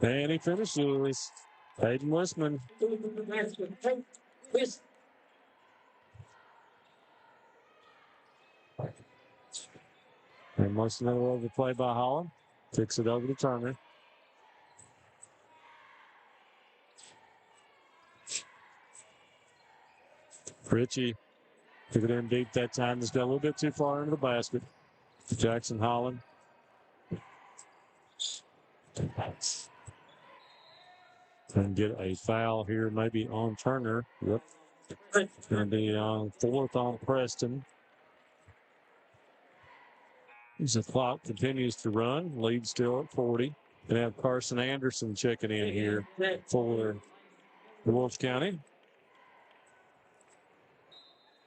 and he finishes. Hayden Wisman. And most another over play by Holland. Kicks it over to Turner. Ritchie took it in deep that time. Just got a little bit too far into the basket. Jackson Holland. And get a foul here, maybe on Turner. Yep. And the fourth on Preston. As the clock continues to run, lead still at 40. And have Carson Anderson checking in here for Wolfe County.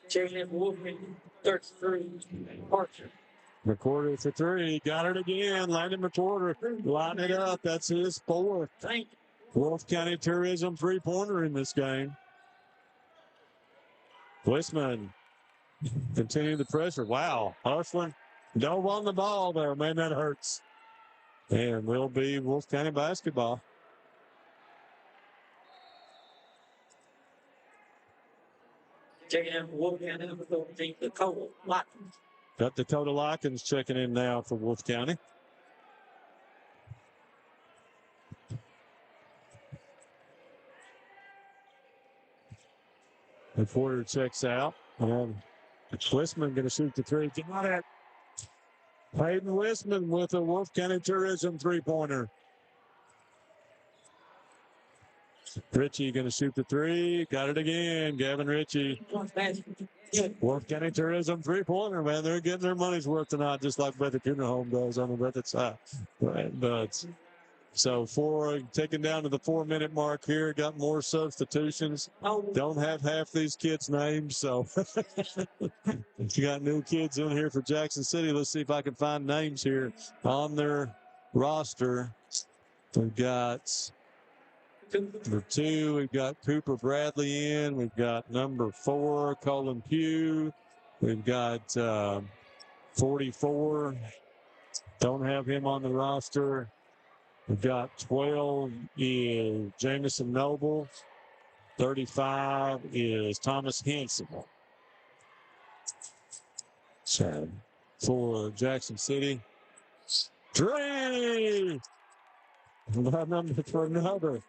Checking in for Wolfe, 33, Archer. McWhorter for three. Got it again. Landon McWhorter. Line it up. That's his fourth. Wolfe County Tourism three-pointer in this game. Wisman continue the pressure. Wow. Hufflin dove on the ball there. Man, that hurts. And will be Wolfe County basketball. Checking in for Wolfe County, number 13, Dakota Watkins. Got Dakota Likens checking in now for Wolfe County. And Porter checks out. And Wisman going to shoot the three. Got it. Hayden Wisman with a Wolfe County Tourism three-pointer. Ritchie going to shoot the three. Got it again. Gavin Ritchie. Wolfe County Tourism three-pointer, man. They're getting their money's worth tonight, just like Breathitt Junior Home does on the Breathitt side. Right, but so taking down to the 4-minute mark here. Got more substitutions. Don't have half these kids' names, so you got new kids in here for Jackson City. Let's see if I can find names here on their roster. We've got number 2, we've got Cooper Bradley in. We've got number 4, Colin Pugh. We've got 44. Don't have him on the roster. We've got 12 is Jamison Noble. 35 is Thomas Henson. So for Jackson City. 3! Number for another.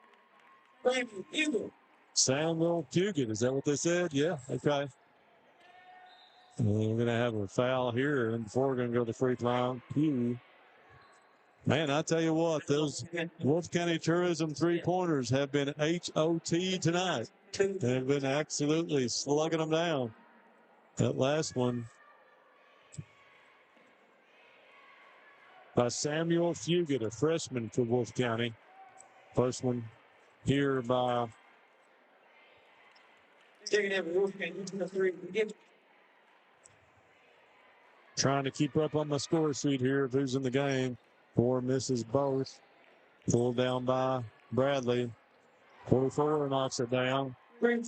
Samuel Puget. Is that what they said? Yeah, okay. And we're going to have a foul here, and before we're going to go to the free throw line. Man, I tell you what, those Wolfe County Tourism three-pointers have been HOT tonight. They've been absolutely slugging them down. That last one by Samuel Fugit, a freshman for Wolfe County. First one here by trying to keep up on my score sheet here of who's in the game. 4 misses both. Pulled down by Bradley. 44 knocks it down. Okay,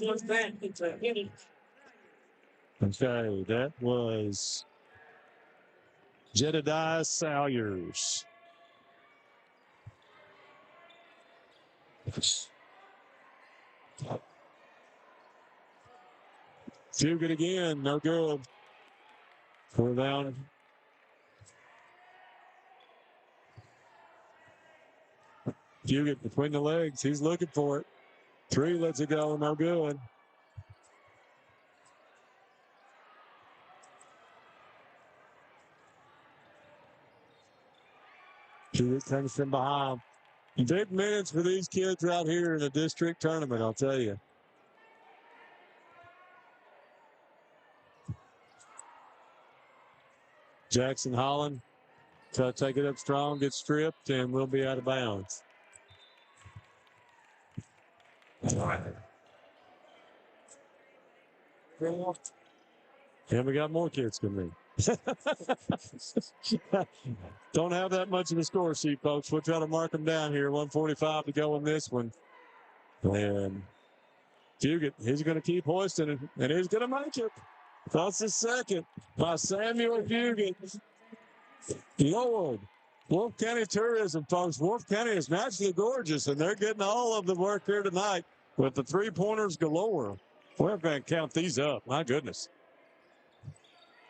that was Jedediah Salyers. Fugit again, no good. 4 down. Fugit between the legs. He's looking for it. 3 lets it go. No good. Fugit comes from behind. Big minutes for these kids out here in the district tournament, I'll tell you. Jackson Holland try to take it up strong, gets stripped, and we'll be out of bounds. And we got more kids coming in. Don't have that much of a score sheet, folks. We'll try to mark them down here. 1:45 to go in this one. And Fugit, he's going to keep hoisting it, and he's going to make it. That's the second by Samuel Fugit. Lord, Wolfe County Tourism, folks. Wolfe County is naturally gorgeous, and they're getting all of the work here tonight with the three-pointers galore. We're going to count these up. My goodness.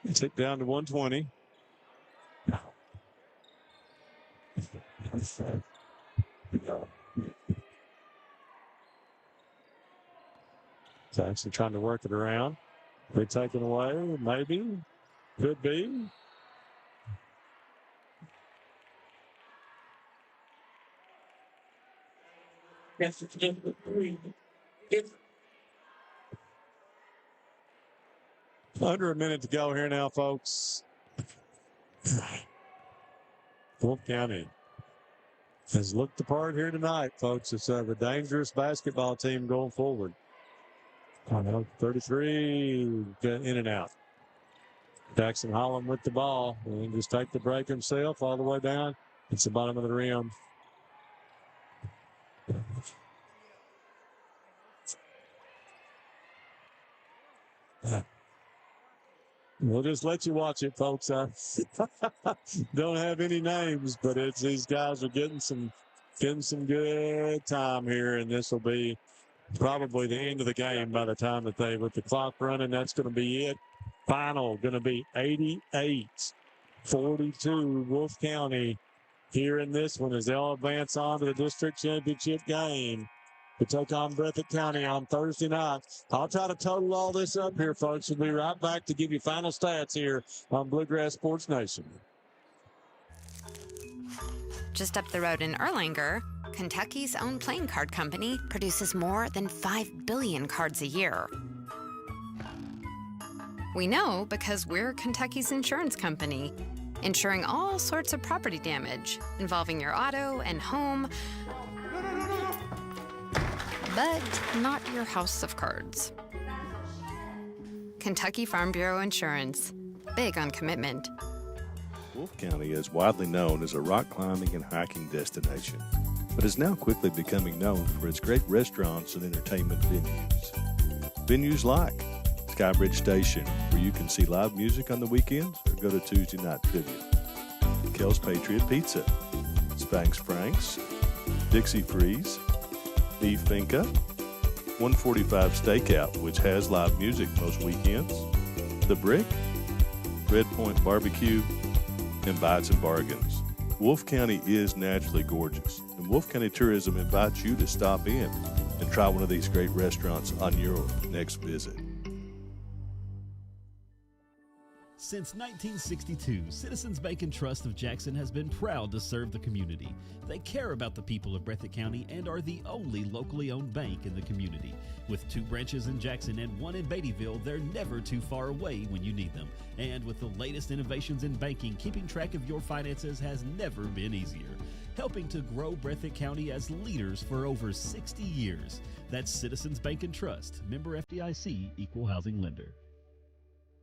It's hit down to 120. Jackson trying to work it around. They're taken away, maybe. Could be. Under a minute to go here now, folks. Wolfe County has looked the part here tonight, folks. It's the dangerous basketball team going forward. 33 in and out. Jackson Holland with the ball. And just take the break himself all the way down. It's the bottom of the rim. We'll just let you watch it, folks. I don't have any names, but it's these guys are getting some good time here, and this will be probably the end of the game by the time that with the clock running. That's going to be it. Final going to be 88-42 Wolfe County here in this one as they'll advance on to the district championship game to take on Breathitt County on Thursday night. I'll try to total all this up here, folks. We'll be right back to give you final stats here on Bluegrass Sports Nation. Just up the road in Erlanger, Kentucky's own playing card company produces more than 5 billion cards a year. We know because we're Kentucky's insurance company, insuring all sorts of property damage involving your auto and home, but not your house of cards. Kentucky Farm Bureau Insurance, big on commitment. Wolfe County is widely known as a rock climbing and hiking destination, but is now quickly becoming known for its great restaurants and entertainment venues. Venues like Skybridge Station, where you can see live music on the weekends or go to Tuesday night trivia. Kel's Patriot Pizza, Spanx Frank's, Dixie Freeze, Beef Finca, 145 Stakeout, which has live music most weekends, The Brick, Red Point Barbecue, and Bites and Bargains. Wolfe County is naturally gorgeous, and Wolfe County Tourism invites you to stop in and try one of these great restaurants on your next visit. Since 1962, Citizens Bank and Trust of Jackson has been proud to serve the community. They care about the people of Breathitt County and are the only locally owned bank in the community. With 2 branches in Jackson and 1 in Beattyville, they're never too far away when you need them. And with the latest innovations in banking, keeping track of your finances has never been easier. Helping to grow Breathitt County as leaders for over 60 years. That's Citizens Bank and Trust, member FDIC, equal housing lender.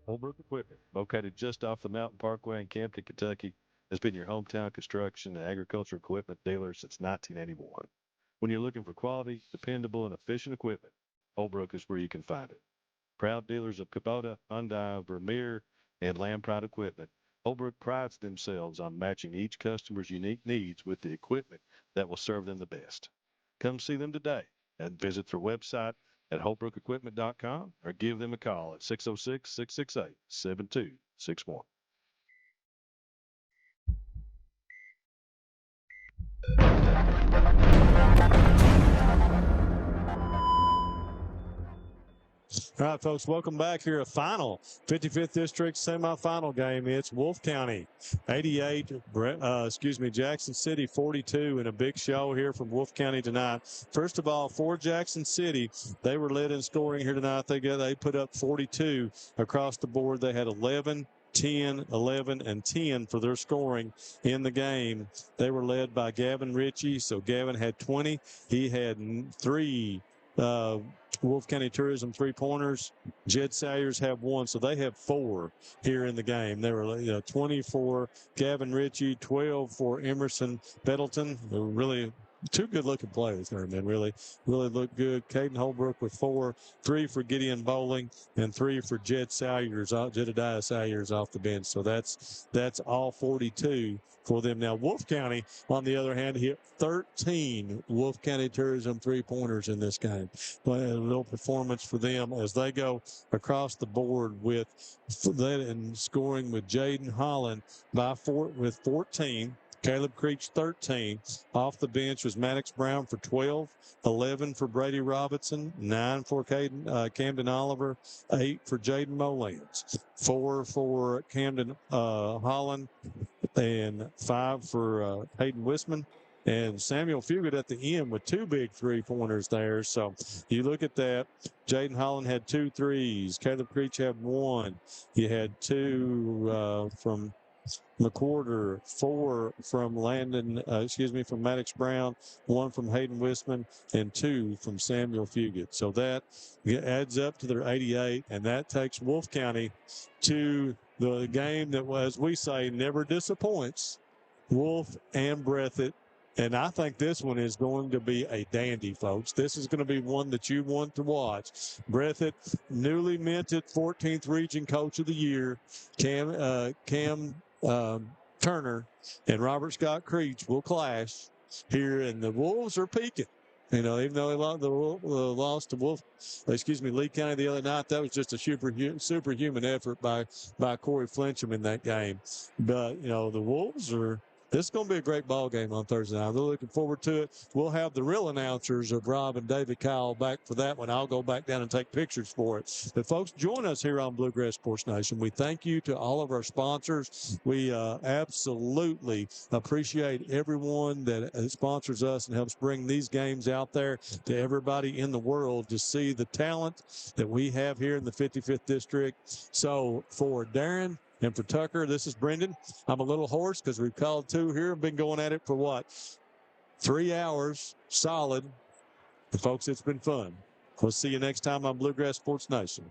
Holbrook Equipment, located just off the Mountain Parkway in Campton, Kentucky, has been your hometown construction and agricultural equipment dealer since 1981. When you're looking for quality, dependable, and efficient equipment, Holbrook is where you can find it. Proud dealers of Kubota, Hyundai, Vermeer, and Lampride equipment, Holbrook prides themselves on matching each customer's unique needs with the equipment that will serve them the best. Come see them today and visit their website at holbrookequipment.com or give them a call at 606-668-7261. All right, folks, welcome back here. A final 55th District semifinal game. It's Wolfe County 88, Jackson City 42, and a big show here from Wolfe County tonight. First of all, for Jackson City, they were led in scoring here tonight. They put up 42 across the board. They had 11, 10, 11, and 10 for their scoring in the game. They were led by Gavin Ritchie. So Gavin had 20. He had 3 Wolfe County Tourism 3-pointers. Jed Salyers have 1, so they have 4 here in the game. They were 20 for Gavin Ritchie, 12 for Emerson Bettleton, who really two good-looking plays there, man. Really looked good. Caden Holbrook with 4, 3 for Gideon Bowling, and 3 for Jedediah Salyers off the bench. So that's all 42 for them. Now, Wolfe County, on the other hand, hit 13 Wolfe County Tourism three-pointers in this game. A little performance for them as they go across the board with that and scoring with Jaden Holland with 14. Caleb Creech, 13. Off the bench was Maddox Brown for 12, 11 for Brady Robinson, 9 for Camden Oliver, 8 for Jaden Molands, 4 for Camden Holland, and 5 for Hayden Wisman. And Samuel Fugit at the end with 2 big three-pointers there. So you look at that. Jaden Holland had 2 threes. Caleb Creech had 1. You had 2 from McWhorter, 4 from from Maddox Brown, 1 from Hayden Wisman, and 2 from Samuel Fugit. So that adds up to their 88, and that takes Wolfe County to the game that, as we say, never disappoints, Wolfe and Breathitt. And I think this one is going to be a dandy, folks. This is going to be one that you want to watch. Breathitt, newly minted 14th Region Coach of the Year, Cam Turner and Robert Scott Creech will clash here, and the Wolves are peaking. You know, even though they lost to Lee County the other night, that was just a superhuman effort by Corey Flincham in that game. But, you know, the Wolves are – this is going to be a great ball game on Thursday night. I'm really looking forward to it. We'll have the real announcers of Rob and David Kyle back for that one. I'll go back down and take pictures for it. But, folks, join us here on Bluegrass Sports Nation. We thank you to all of our sponsors. We absolutely appreciate everyone that sponsors us and helps bring these games out there to everybody in the world to see the talent that we have here in the 55th District. So, for Darren and for Tucker, this is Brendan. I'm a little hoarse because we've called 2 here and been going at it for 3 hours solid. And folks, it's been fun. We'll see you next time on Bluegrass Sports Nation.